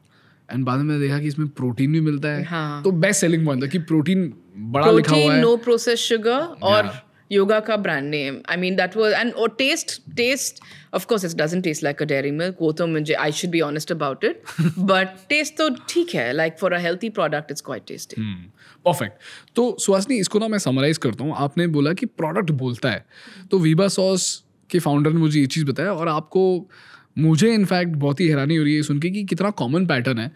एंड बाद में मैंने देखा कि इसमें प्रोटीन भी मिलता है. हाँ. तो बेस्ट सेलिंग पॉइंट था कि प्रोटीन बड़ा लिखा हुआ है, नो प्रोसेस शुगर और योगा का brand name. I mean that was, and और taste of course it doesn't taste like a dairy milk. वो तो मुझे, I should be honest about it, but taste तो ठीक है. Like for a healthy product it's quite tasty. Perfect. तो सुहासिनी, इसको ना मैं समराइज करता हूँ. आपने बोला कि प्रोडक्ट बोलता है, तो वीबा सॉस के फाउंडर ने मुझे ये चीज़ बताया, और आपको मुझे इनफैक्ट बहुत ही हैरानी हो रही है सुन के कि कितना कॉमन पैटर्न है.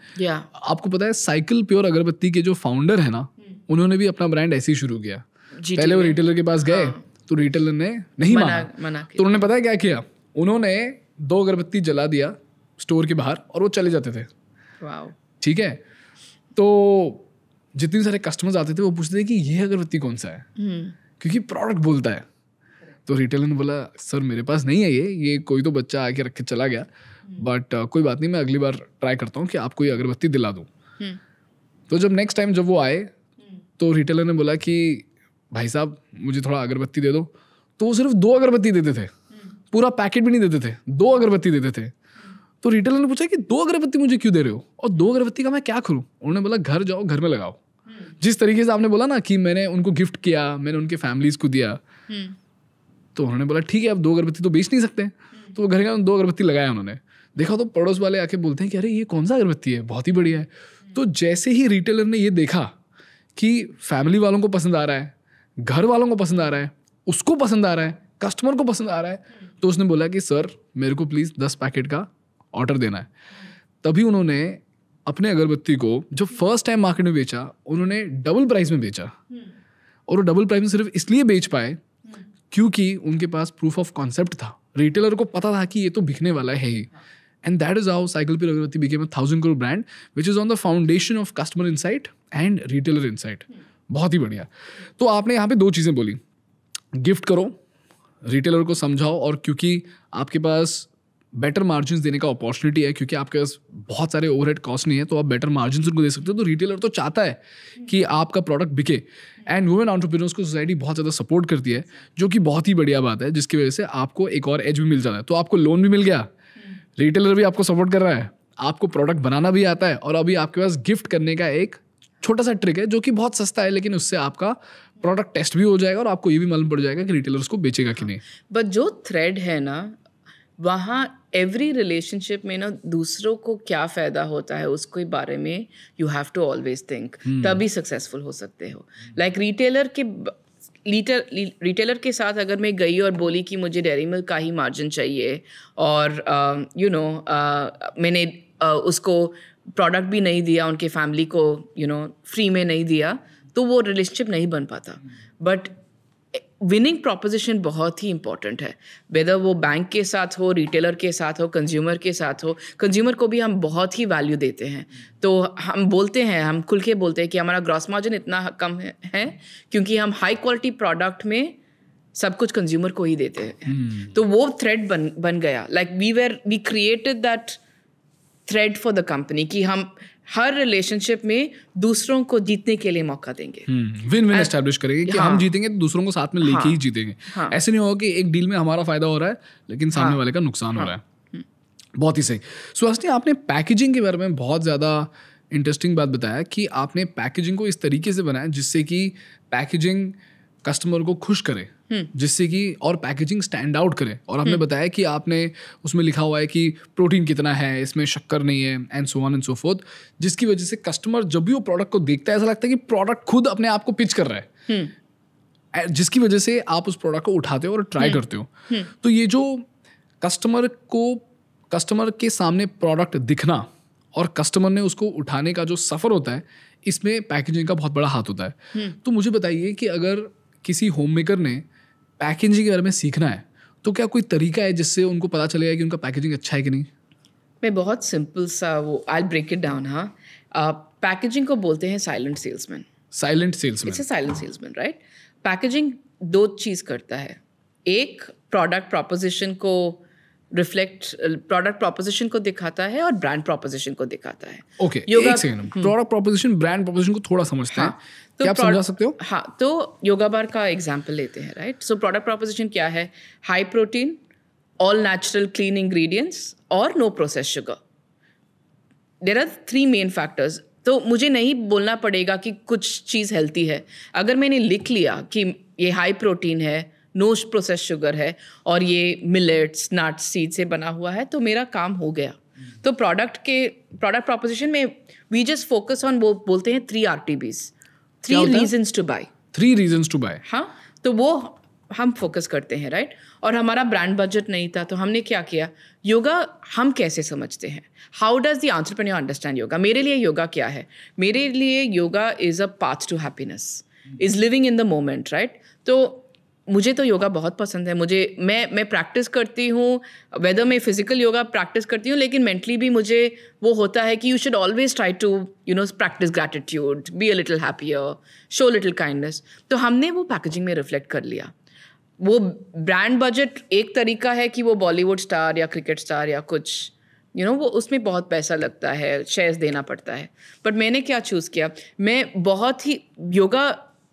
आपको पता है साइकिल प्योर अगरबत्ती के जो फाउंडर है ना, उन्होंने भी अपना ब्रांड ऐसे ही शुरू किया. पहले वो रिटेलर के पास गए, तो रिटेलर ने नहीं माना, तो उन्होंने पता है क्या किया, उन्होंने 2 अगरबत्ती जला दिया स्टोर के बाहर और वो चले जाते थे. ठीक है. तो जितने सारे कस्टमर्स आते थे वो पूछते थे कि ये अगरबत्ती कौन सा है, क्योंकि प्रोडक्ट बोलता है. तो रिटेलर ने बोला, सर मेरे पास नहीं है ये कोई तो बच्चा आके रख के चला गया, बट कोई बात नहीं, मैं अगली बार ट्राई करता हूँ कि आपको ये अगरबत्ती दिला दूँ. तो जब नेक्स्ट टाइम जब वो आए, तो रिटेलर ने बोला कि भाई साहब मुझे थोड़ा अगरबत्ती दे दो. तो वो सिर्फ 2 अगरबत्ती देते थे, पूरा पैकेट भी नहीं देते थे, 2 अगरबत्ती देते थे. तो रिटेलर ने पूछा कि 2 अगरबत्ती मुझे क्यों दे रहे हो, और 2 अगरबत्ती का मैं क्या करूं. उन्होंने बोला घर जाओ, घर में लगाओ. जिस तरीके से आपने बोला ना कि मैंने उनको गिफ्ट किया, मैंने उनके फैमिलीज को दिया, तो उन्होंने बोला ठीक है, अब 2 अगरबत्ती तो बेच नहीं सकते. तो वो घर गए, 2 अगरबत्ती लगाया उन्होंने. देखा तो पड़ोस वाले आके बोलते हैं कि अरे ये कौन सा अगरबत्ती है, बहुत ही बढ़िया है. तो जैसे ही रिटेलर ने ये देखा कि फैमिली वालों को पसंद आ रहा है, घर वालों को पसंद आ रहा है, उसको पसंद आ रहा है, कस्टमर को पसंद आ रहा है, तो उसने बोला कि सर मेरे को प्लीज़ 10 पैकेट का ऑर्डर देना है. तभी उन्होंने अपने अगरबत्ती को जो फर्स्ट टाइम मार्केट में बेचा, उन्होंने डबल प्राइस में बेचा. और वो डबल प्राइस में सिर्फ इसलिए बेच पाए क्योंकि उनके पास प्रूफ ऑफ कॉन्सेप्ट था. रिटेलर को पता था कि ये तो बिकने वाला है ही. And that is how Cycle Pure Agarbatti became a 1000 crore brand which is on the foundation of customer insight and retailer insight. बहुत ही बढ़िया. तो आपने यहाँ पे 2 चीज़ें बोली, गिफ्ट करो, रिटेलर को समझाओ, और क्योंकि आपके पास बेटर मार्जिन देने का अपॉर्चुनिटी है, क्योंकि आपके पास बहुत सारे ओवरहेड कॉस्ट नहीं है, तो आप बेटर मार्जिन उनको दे सकते हो. तो रिटेलर तो चाहता है कि आपका प्रोडक्ट बिके. एंड वुमेन एंटरप्रेन्योर्स को सोसाइटी बहुत ज़्यादा सपोर्ट करती है, जो कि बहुत ही बढ़िया बात है, जिसकी वजह से आपको एक और एज भी मिल जाता है. तो आपको लोन भी मिल गया, रिटेलर भी आपको सपोर्ट कर रहा है, आपको प्रोडक्ट बनाना भी आता है, और अभी आपके पास गिफ्ट करने का एक छोटा सा ट्रिक है जो कि बहुत सस्ता है, लेकिन उससे आपका प्रोडक्ट टेस्ट भी हो जाएगा और आपको ये भी मालूम पड़ जाएगा कि रिटेलर्स को बेचेगा कि नहीं. बट जो थ्रेड है ना, वहाँ एवरी रिलेशनशिप में ना दूसरों को क्या फ़ायदा होता है उसके बारे में you have to always think, तभी सक्सेसफुल हो सकते हो. लाइक रिटेलर के साथ अगर मैं गई और बोली कि मुझे डेयरी मिल्क का ही मार्जिन चाहिए, और मैंने उसको प्रोडक्ट भी नहीं दिया, उनके फैमिली को फ्री में नहीं दिया, तो वो रिलेशनशिप नहीं बन पाता. बट विनिंग प्रोपोजिशन बहुत ही इंपॉर्टेंट है, वेदर वो बैंक के साथ हो, रिटेलर के साथ हो, कंज्यूमर के साथ हो. कंज्यूमर को भी हम बहुत ही वैल्यू देते हैं. तो हम बोलते हैं, हम खुल के बोलते हैं कि हमारा ग्रॉस मार्जिन इतना कम है क्योंकि हम हाई क्वालिटी प्रोडक्ट में सब कुछ कंज्यूमर को ही देते हैं. तो वो थ्रेड बन गया. Like we created that thread for the company कि हम हर रिलेशनशिप में दूसरों को जीतने के लिए मौका देंगे, विन विन एस्टैब्लिश करेंगे कि हम जीतेंगे तो दूसरों को साथ में लेके ही जीतेंगे. ऐसे नहीं होगा कि एक डील में हमारा फायदा हो रहा है लेकिन सामने वाले का नुकसान हो रहा है. बहुत ही सही. सुहासिनी, आपने पैकेजिंग के बारे में बहुत ज़्यादा इंटरेस्टिंग बात बताया कि आपने पैकेजिंग को इस तरीके से बनाया जिससे कि पैकेजिंग कस्टमर को खुश करे, जिससे कि और पैकेजिंग स्टैंड आउट करे। और आपने बताया कि आपने उसमें लिखा हुआ है कि प्रोटीन कितना है, इसमें शक्कर नहीं है, and so on and so fourth, जिसकी वजह से कस्टमर जब भी वो प्रोडक्ट को देखता है ऐसा लगता है कि प्रोडक्ट खुद अपने आप को पिच कर रहा है, जिसकी वजह से आप उस प्रोडक्ट को उठाते हो और ट्राई करते हो। तो ये जो कस्टमर के सामने प्रोडक्ट दिखना और कस्टमर ने उसको उठाने का जो सफ़र होता है, इसमें पैकेजिंग का बहुत बड़ा हाथ होता है। तो मुझे बताइए कि अगर किसी होम मेकर ने पैकेजिंग के बारे में सीखना है तो क्या कोई तरीका है जिससे उनको पता चलेगा कि उनका पैकेजिंग अच्छा है कि नहीं? मैं बहुत सिंपल सा वो आई ब्रेक इट डाउन। हाँ, पैकेजिंग को बोलते हैं silent salesman. Silent salesman, it's a silent salesman, right? Packaging दो चीज़ करता है, एक प्रोडक्ट प्रोपोजिशन को प्रोडक्ट प्रोपोजिशन को दिखाता है और ब्रांड प्रोपोजिशन को दिखाता है। ओके, एक second, product proposition brand proposition को थोड़ा समझते हैं। क्या आप समझा सकते हो? हाँ, तो योगा बार का एग्जांपल लेते हैं, राइट? सो प्रोडक्ट प्रोपोजिशन क्या है? High protein, all natural clean ingredients और no process sugar. There are 3 main factors. तो मुझे नहीं बोलना पड़ेगा कि कुछ चीज़ हेल्थी है। अगर मैंने लिख लिया कि ये हाई प्रोटीन है, नो प्रोसेस शुगर है और ये मिलेट्स, नट्स, सीड से बना हुआ है, तो मेरा काम हो गया। तो प्रोडक्ट प्रोपोजिशन में वी जस्ट फोकस ऑन, वो बोलते हैं 3 RTBs, 3 reasons to buy। 3 reasons to buy। हाँ, तो वो हम फोकस करते हैं, राइट? और हमारा ब्रांड बजट नहीं था, तो हमने क्या किया? योगा हम कैसे समझते हैं? How does the entrepreneur understand yoga? मेरे लिए योगा क्या है? मेरे लिए yoga is a path to happiness, is living in the moment, right? तो मुझे तो योगा बहुत पसंद है। मैं प्रैक्टिस करती हूँ, वेदर मैं फिजिकल योगा प्रैक्टिस करती हूँ, लेकिन मेंटली भी मुझे वो होता है कि you should always try to practise gratitude, be a little happier, show little kindness. तो हमने वो पैकेजिंग में रिफ्लेक्ट कर लिया। वो ब्रांड बजट एक तरीका है कि वो बॉलीवुड स्टार या क्रिकेट स्टार या कुछ वो उसमें बहुत पैसा लगता है, शेयर्स देना पड़ता है। बट मैंने क्या चूज़ किया? मैं बहुत ही योगा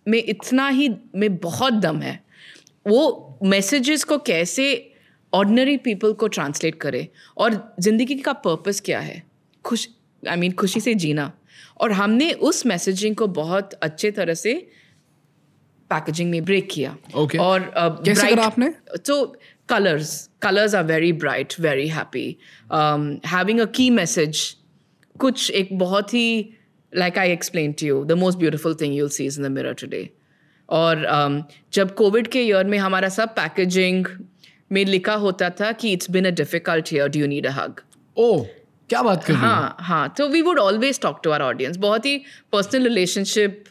में इतना ही में बहुत दम है, वो मैसेजेस को कैसे ऑर्डिनरी पीपल को ट्रांसलेट करे और ज़िंदगी का पर्पस क्या है, खुशी से जीना। और हमने उस मैसेजिंग को बहुत अच्छे तरह से पैकेजिंग में ब्रेक किया। Okay. और कैसे करा आपने? तो colours are very bright, very happy, having a key message, कुछ एक बहुत ही like I explain to you, the most beautiful thing you will see is in the mirror today. और जब कोविड के ईयर में हमारा सब पैकेजिंग में लिखा होता था कि it's been a difficult year, do you need a hug? Oh, क्या बात कर रही हो? हाँ, तो we would always talk to our audience, बहुत ही personal relationship,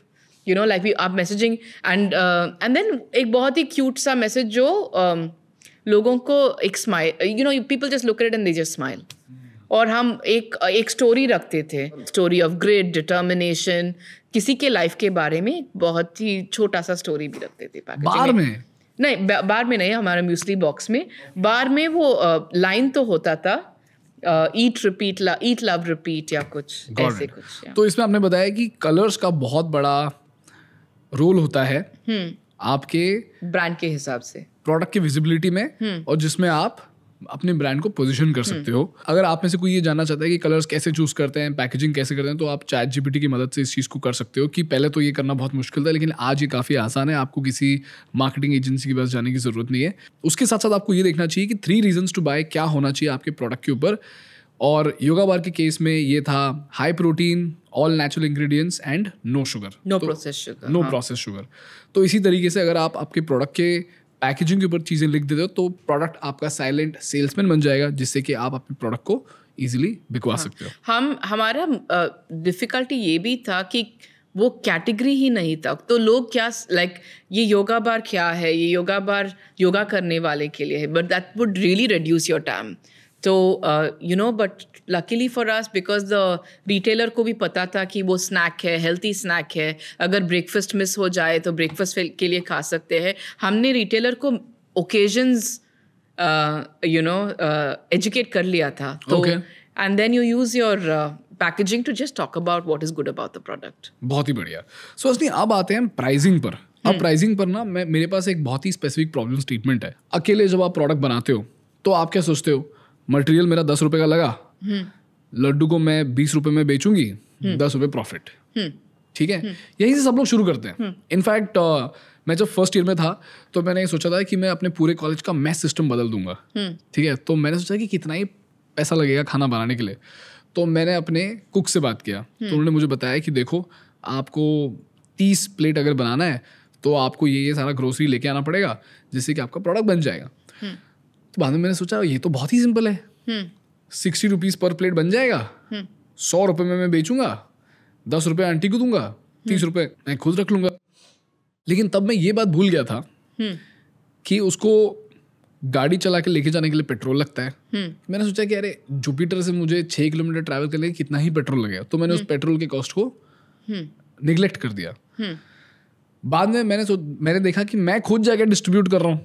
like we are messaging and then एक बहुत ही क्यूट सा मैसेज जो लोगों को एक smile, people just look at it and they just smile. और हम एक स्टोरी रखते थे, स्टोरी ऑफ ग्रिट, डिटर्मिनेशन, किसी के लाइफ के बारे में बहुत ही छोटा सा स्टोरी भी रखते थे पैकेजिंग बार में? नहीं, बार में नहीं, हमारे म्यूसली बॉक्स में। बार में वो लाइन तो होता था, ईट रिपीट, ईट लव रिपीट या कुछ ऐसे कुछ। तो इसमें आपने बताया कि कलर्स का बहुत बड़ा रोल होता है आपके ब्रांड के हिसाब से, प्रोडक्ट की विजिबिलिटी में, और जिसमें आप अपने ब्रांड को पोजीशन कर सकते हो। अगर आप में से कोई ये जानना चाहता है कि कलर्स कैसे चूज करते हैं, पैकेजिंग कैसे करते हैं, तो आप ChatGPT की मदद से इस चीज़ को कर सकते हो। कि पहले तो ये करना बहुत मुश्किल था, लेकिन आज ये काफ़ी आसान है। आपको किसी मार्केटिंग एजेंसी के पास जाने की ज़रूरत नहीं है। उसके साथ साथ आपको ये देखना चाहिए कि 3 reasons to buy क्या होना चाहिए आपके प्रोडक्ट के ऊपर। और योगा बार के केस में ये था high protein, all natural ingredients and no sugar, no process sugar, no process sugar. तो इसी तरीके से अगर आप आपके प्रोडक्ट के पैकेजिंग के ऊपर चीज़ें लिख देते हो तो प्रोडक्ट आपका साइलेंट सेल्समैन बन जाएगा, जिससे कि आप अपने प्रोडक्ट को इजीली बिकवा सकते हो। हमारा डिफ़िकल्टी ये भी था कि वो कैटेगरी ही नहीं था। तो लोग क्या ये योगा बार क्या है, ये योगा बार योगा करने वाले के लिए है, but that would really reduce your time. तो but luckily for us, because the retailer को भी पता था कि वो स्नैक है, हेल्थी स्नैक है, अगर ब्रेकफास्ट मिस हो जाए तो ब्रेकफास्ट के लिए खा सकते हैं। हमने रिटेलर को ओकेजन्स एजुकेट कर लिया था। तो and then you use your packaging to just talk about what is good about the product. बहुत ही बढ़िया। सो असली अब आते हैं प्राइसिंग पर। अब प्राइसिंग पर ना मेरे पास एक बहुत ही स्पेसिफिक प्रॉब्लम स्टेटमेंट है। अकेले जब आप प्रोडक्ट बनाते हो तो आप क्या सोचते हो, मटेरियल मेरा 10 रुपए का लगा, लड्डू को मैं 20 रुपए में बेचूंगी, 10 रुपये प्रॉफिट, ठीक है, यहीं से सब लोग शुरू करते हैं। इनफैक्ट मैं जब फर्स्ट ईयर में था तो मैंने सोचा था कि मैं अपने पूरे कॉलेज का मैथ सिस्टम बदल दूंगा, ठीक है। तो मैंने सोचा कि कितना ही पैसा लगेगा खाना बनाने के लिए, तो मैंने अपने कुक से बात किया, तो उन्होंने मुझे बताया कि देखो आपको 30 प्लेट अगर बनाना है तो आपको ये सारा ग्रोसरी लेके आना पड़ेगा जिससे कि आपका प्रोडक्ट बन जाएगा। तो बाद में मैंने सोचा ये तो बहुत ही सिंपल है, 60 रुपीज़ पर प्लेट बन जाएगा, 100 रुपये में मैं बेचूंगा, 10 रुपये आंटी को दूंगा, 30 रुपये मैं खुद रख लूंगा। लेकिन तब मैं ये बात भूल गया था कि उसको गाड़ी चला के लेके जाने के लिए पेट्रोल लगता है। मैंने सोचा कि अरे जुपिटर से मुझे 6 किलोमीटर ट्रैवल करने के कितना ही पेट्रोल लगेगा, तो मैंने उस पेट्रोल के कॉस्ट को निगलेक्ट कर दिया। बाद में मैंने देखा कि मैं खुद जाके डिस्ट्रीब्यूट कर रहा हूँ,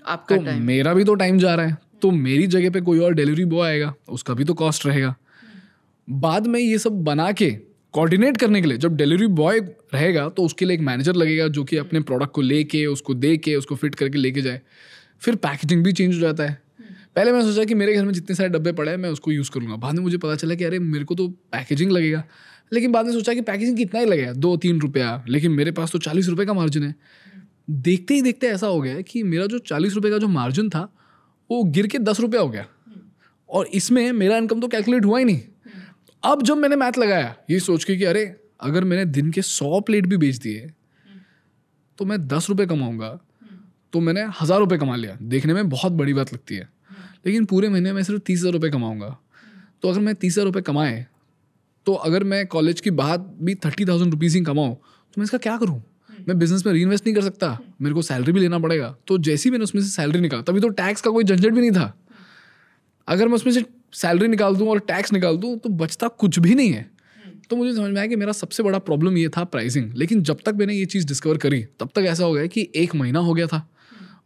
आपका तो मेरा भी तो टाइम जा रहा है, तो मेरी जगह पे कोई और डिलीवरी बॉय आएगा, उसका भी तो कॉस्ट रहेगा। बाद में ये सब बना के कोऑर्डिनेट करने के लिए जब डिलीवरी बॉय रहेगा तो उसके लिए एक मैनेजर लगेगा जो कि अपने प्रोडक्ट को लेके उसको दे के उसको फिट करके लेके जाए। फिर पैकेजिंग भी चेंज हो जाता है। पहले मैंने सोचा कि मेरे घर में जितने सारे डब्बे पड़े हैं मैं उसको यूज़ करूँगा, बाद में मुझे पता चला कि अरे मेरे को तो पैकेजिंग लगेगा। लेकिन बाद में सोचा कि पैकेजिंग कितना ही लगेगा, 2-3 रुपया, लेकिन मेरे पास तो 40 रुपये का मार्जिन है। देखते ही देखते ऐसा हो गया कि मेरा जो 40 रुपये का जो मार्जिन था वो गिर के 10 रुपया हो गया, और इसमें मेरा इनकम तो कैलकुलेट हुआ ही नहीं। अब जब मैंने मैथ लगाया ये सोच के कि अरे अगर मैंने दिन के 100 प्लेट भी बेच दिए तो मैं 10 रुपये कमाऊँगा, तो मैंने 1000 रुपये कमा लिया। देखने में बहुत बड़ी बात लगती है, लेकिन पूरे महीने में सिर्फ 30,000 रुपये कमाऊँगा। तो अगर मैं 30,000 रुपये कमाए, तो अगर मैं कॉलेज की बाद भी 30,000 रुपीज़ ही कमाऊँ तो मैं इसका क्या करूँ? मैं बिजनेस में रीइन्वेस्ट नहीं कर सकता, मेरे को सैलरी भी लेना पड़ेगा। तो जैसे ही मैंने उसमें से सैलरी निकाला, तभी तो टैक्स का कोई झंझट भी नहीं था। अगर मैं उसमें से सैलरी निकाल दूँ और टैक्स निकाल दूँ तो बचता कुछ भी नहीं है। तो मुझे समझ में आया कि मेरा सबसे बड़ा प्रॉब्लम ये था प्राइसिंग। लेकिन जब तक मैंने ये चीज़ डिस्कवर करी तब तक ऐसा हो गया कि 1 महीना हो गया था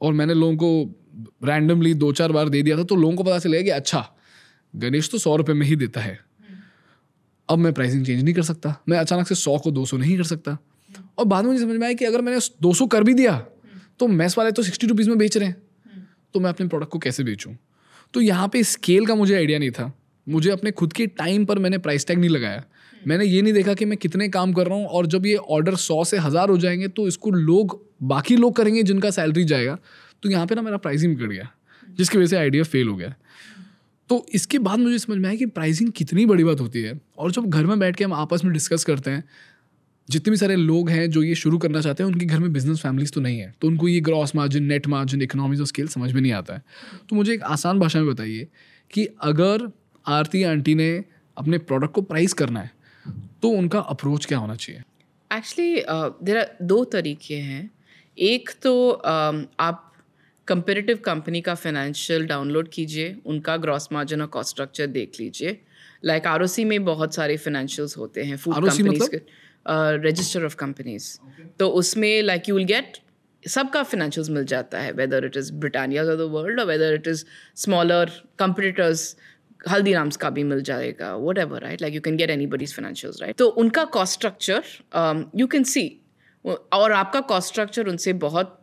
और मैंने लोगों को रैंडमली 2-4 बार दे दिया था, तो लोगों को पता चलेगा कि अच्छा गणेश तो 100 रुपये में ही देता है। अब मैं प्राइसिंग चेंज नहीं कर सकता, मैं अचानक से 100 को 200 नहीं कर सकता। और बाद में मुझे समझ में आया कि अगर मैंने 200 कर भी दिया तो मेस वाले तो 60 रुपीज़ में बेच रहे हैं, तो मैं अपने प्रोडक्ट को कैसे बेचूं? तो यहाँ पे स्केल का मुझे आइडिया नहीं था। मुझे अपने खुद के टाइम पर मैंने प्राइस टैग नहीं लगाया। मैंने ये नहीं देखा कि मैं कितने काम कर रहा हूँ, और जब ये ऑर्डर 100 से 1000 हो जाएंगे तो इसको बाकी लोग करेंगे जिनका सैलरी जाएगा। तो यहाँ पे ना मेरा प्राइसिंग बिगड़ गया, जिसकी वजह से आइडिया फेल हो गया। तो इसके बाद मुझे समझ में आया कि प्राइसिंग कितनी बड़ी बात होती है। और जब घर में बैठ के हम आपस में डिस्कस करते हैं, जितने भी सारे लोग हैं जो ये शुरू करना चाहते हैं, उनके घर में बिजनेस फैमिलीज तो नहीं है, तो उनको ये gross margin, net margin, economies of scale समझ में नहीं आता है। तो मुझे एक आसान भाषा में बताइए कि अगर आरती आंटी ने अपने प्रोडक्ट को प्राइस करना है तो उनका अप्रोच क्या होना चाहिए? एक्चुअली देयर आर 2 तरीके हैं। एक तो आप कंपेरेटिव कंपनी का फाइनेंशियल डाउनलोड कीजिए, उनका ग्रॉस मार्जिन और कॉस्ट स्ट्रक्चर देख लीजिए। लाइक आरओसी में बहुत सारे फाइनेंशियल्स होते हैं, फूड कंपनीज के रजिस्टर ऑफ कंपनीज। तो उसमें लाइक यू विल गेट सबका फाइनेंशियल्स मिल जाता है, whether it is Britannias of the world और whether it is smaller competitors, Haldirams का भी मिल जाएगा, whatever, right? Like you can get anybody's financials, right? तो उनका cost structure you can see, और आपका कॉस्ट स्ट्रक्चर उनसे बहुत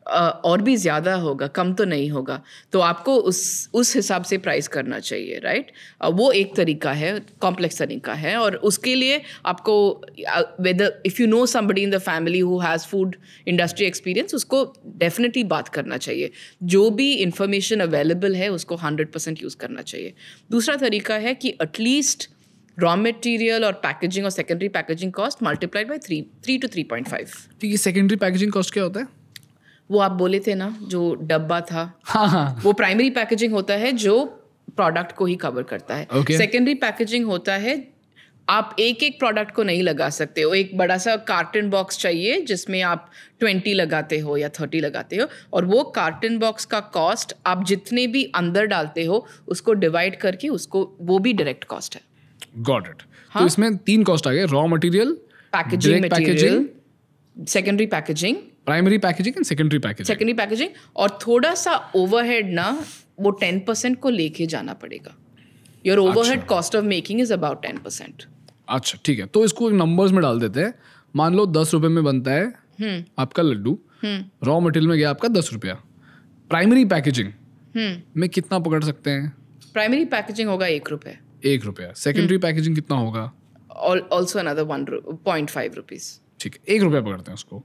और भी ज़्यादा होगा, कम तो नहीं होगा। तो आपको उस हिसाब से प्राइस करना चाहिए, राइट? वो एक तरीका है, कॉम्प्लेक्स तरीका है। और उसके लिए आपको whether if you know somebody in the family who has food industry experience, उसको डेफिनेटली बात करना चाहिए। जो भी इंफॉर्मेशन अवेलेबल है उसको 100% यूज़ करना चाहिए। दूसरा तरीका है कि एटलीस्ट रॉ मटेरियल और पैकेजिंग और secondary packaging cost multiplied by 3 to 3.5। ठीक है, सेकेंडरी पैकेजिंग कॉस्ट क्या होता है? वो आप बोले थे ना, जो डब्बा था, हाँ, वो प्राइमरी पैकेजिंग होता है जो प्रोडक्ट को ही कवर करता है। Okay. सेकेंडरी पैकेजिंग होता है, आप एक एक प्रोडक्ट को नहीं लगा सकते हो। एक बड़ा सा कार्टन बॉक्स चाहिए जिसमें आप 20 लगाते हो या 30 लगाते हो, और वो कार्टन बॉक्स का कॉस्ट आप जितने भी अंदर डालते हो उसको डिवाइड करके उसको, वो भी डायरेक्ट कॉस्ट है। Got it. तो इसमें 3 कॉस्ट आ गए, raw material, packaging material, secondary packaging, primary packaging and secondary packaging, और थोड़ा सा ओवरहेड ना वो 10% को लेके जाना पड़ेगा। Your overhead cost of making is about 10%। अच्छा, ठीक है। तो इसको नंबर्स में डाल देते हैं। मान लो 10 रुपए में बनता है आपका लड्डू, रॉ मटेरियल में गया आपका 10 रुपया। प्राइमरी पैकेजिंग में कितना पकड़ सकते हैं? प्राइमरी पैकेजिंग होगा 1 रुपये। 1 रुपया। सेकेंडरी पैकेजिंग कितना होगा? Also another 1.5 rupees. ठीक है, 1 रुपया पकड़ते हैं उसको,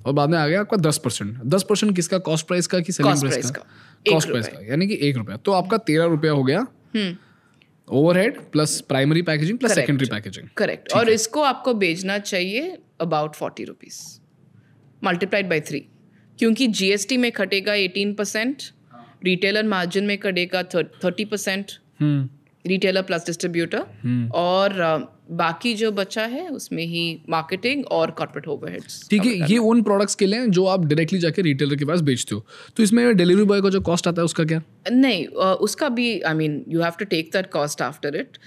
और बाद में आ गया आपका 10%। 10% किसका? कॉस्ट प्राइस का कि सेलिंग प्राइस का? कॉस्ट प्राइस का, यानी कि 1 रुपया। तो आपका 13 रुपया हो गया overhead plus primary packaging plus secondary packaging. Correct. और इसको आपको बेचना चाहिए अबाउट 40 रुपीज मल्टीप्लाइड बाई 3, क्योंकि जीएसटी में कटेगा 18%, रिटेलर मार्जिन में कटेगा 30%, रिटेलर प्लस डिस्ट्रीब्यूटर, और बाकी जो बचा है उसमें ही मार्केटिंग और कॉर्पोरेट ओवरहेड्स। ठीक है, ये उन प्रोडक्ट्स के लिए जो आप डायरेक्टली जाके रिटेलर के पास बेचते हो। तो इसमें डिलीवरी बॉय का जो कॉस्ट आता है उसका क्या? नहीं, उसका भी I mean you have to take that cost after it.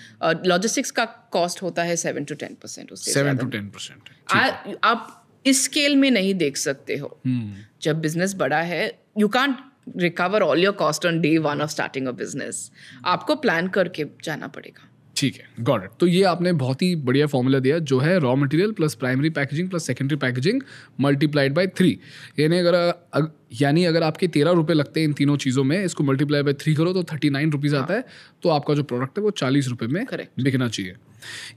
Logistics का कॉस्ट होता है 7 to 10%। 7 to 10%। आप इस स्केल में नहीं देख सकते हो। जब बिजनेस बड़ा है, you can't recover all your cost on day 1 of starting a business. आपको प्लान करके जाना पड़ेगा। ठीक है, गॉट इट। तो ये आपने बहुत ही बढ़िया फॉर्मूला दिया, जो है raw material plus primary packaging plus secondary packaging multiplied by 3। यानी अगर आपके 13 रुपये लगते हैं इन तीनों चीज़ों में, इसको मल्टीप्लाई बाय 3 करो तो 39 रुपीज़ आता है। तो आपका जो प्रोडक्ट है वो 40 रुपये में बिकना चाहिए।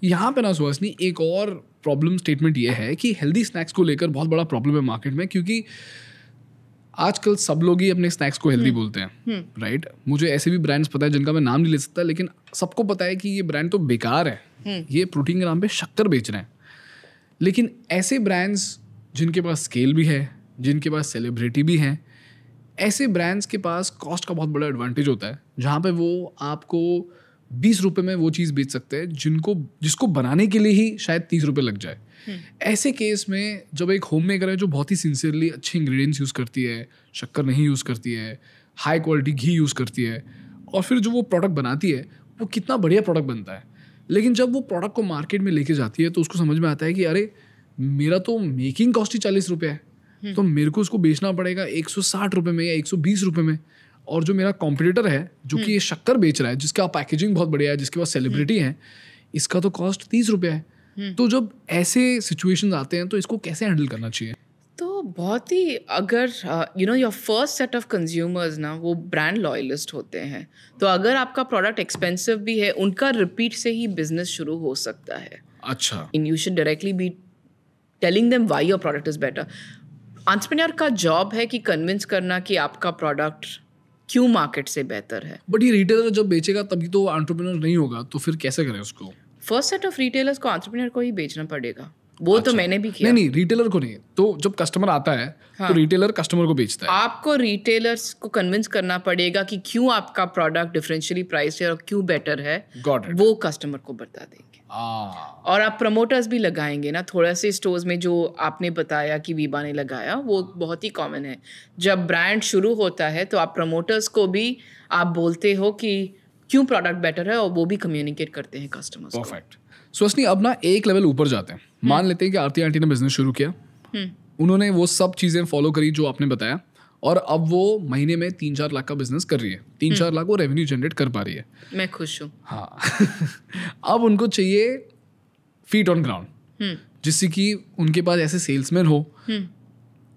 यहाँ पे ना सुहासिनी, एक और प्रॉब्लम स्टेटमेंट ये है कि हेल्दी स्नैक्स को लेकर बहुत बड़ा प्रॉब्लम है मार्केट में, क्योंकि आजकल सब लोग ही अपने स्नैक्स को हेल्दी बोलते हैं, राइट? मुझे ऐसे भी ब्रांड्स पता है जिनका मैं नाम नहीं ले सकता, लेकिन सबको पता है कि ये ब्रांड तो बेकार है, ये प्रोटीन के नाम पे शक्कर बेच रहे हैं। लेकिन ऐसे ब्रांड्स जिनके पास स्केल भी है, जिनके पास सेलिब्रिटी भी हैं, ऐसे ब्रांड्स के पास कॉस्ट का बहुत बड़ा एडवांटेज होता है, जहाँ पे वो आपको 20 रुपये में वो चीज़ बेच सकते हैं जिसको बनाने के लिए ही शायद 30 रुपये लग जाए। ऐसे केस में जब एक होम मेकर है जो बहुत ही सिंसियरली अच्छे इंग्रेडिएंट्स यूज़ करती है, शक्कर नहीं यूज़ करती है, हाई क्वालिटी घी यूज़ करती है, और फिर जो वो प्रोडक्ट बनाती है वो कितना बढ़िया प्रोडक्ट बनता है, लेकिन जब वो प्रोडक्ट को मार्केट में लेके जाती है तो उसको समझ में आता है कि अरे मेरा तो मेकिंग कॉस्ट ही 40 रुपये है, तो मेरे को उसको बेचना पड़ेगा 160 रुपये में या 120 रुपये में। और जो मेरा कॉम्पिटिटर है जो कि ये शक्कर बेच रहा है, जिसका पैकेजिंग बहुत बढ़िया है, जिसके पास सेलिब्रिटी है, इसका तो कॉस्ट 30 रुपये है। तो जब ऐसे सिचुएशंस आते हैं तो इसको कैसे हैंडल करना चाहिए? तो बहुत ही, अगर you know your first set of consumers ना वो ब्रांड लॉयलिस्ट होते हैं, तो अगर आपका प्रोडक्ट एक्सपेंसिव भी है, उनका रिपीट से ही बिजनेस शुरू हो सकता है। अच्छा, इन you should directly be telling them why your product is better. Entrepreneur का जॉब है कि कन्विंस करना कि आपका प्रोडक्ट क्यों मार्केट से बेहतर है। बट ये रिटेलर जब बेचेगा तभी तो एंटरप्रेन्योर नहीं होगा, तो फिर कैसे करें उसको? फर्स्ट सेट ऑफ रिटेलर्स को एंटरप्रेन्योर को ही बेचना पड़ेगा। वो तो मैंने भी किया। नहीं, रिटेलर को नहीं। तो जब कस्टमर आता है तो रिटेलर कस्टमर को बेचता है। आपको रिटेलर्स को कन्विंस करना पड़ेगा कि क्यों आपका प्रोडक्ट डिफरेंशियली प्राइस्ड है और क्यों बेटर है, वो कस्टमर को बता देंगे। और आप प्रमोटर्स भी लगाएंगे ना, थोड़ा से स्टोर्स में जो आपने बताया कि वीबा ने लगाया, वो बहुत ही कॉमन है। जब ब्रांड शुरू होता है तो आप प्रमोटर्स को भी आप बोलते हो कि क्यों प्रोडक्ट बेटर है, और वो भी कम्युनिकेट करते हैं कस्टमर्स को। परफेक्ट। सुहासिनी, अब ना एक लेवल ऊपर जाते हैं। मान लेते हैं कि आरती आंटी ने बिजनेस शुरू किया, उन्होंने वो सब चीज़ें फॉलो करी जो आपने बताया, और अब वो महीने में 3-4 लाख का बिजनेस कर रही है, 3-4 लाख वो रेवेन्यू जनरेट कर पा रही है। मैं खुश हूँ। हाँ अब उनको चाहिए फीट ऑन ग्राउंड, जिससे कि उनके पास ऐसे सेल्समैन हो,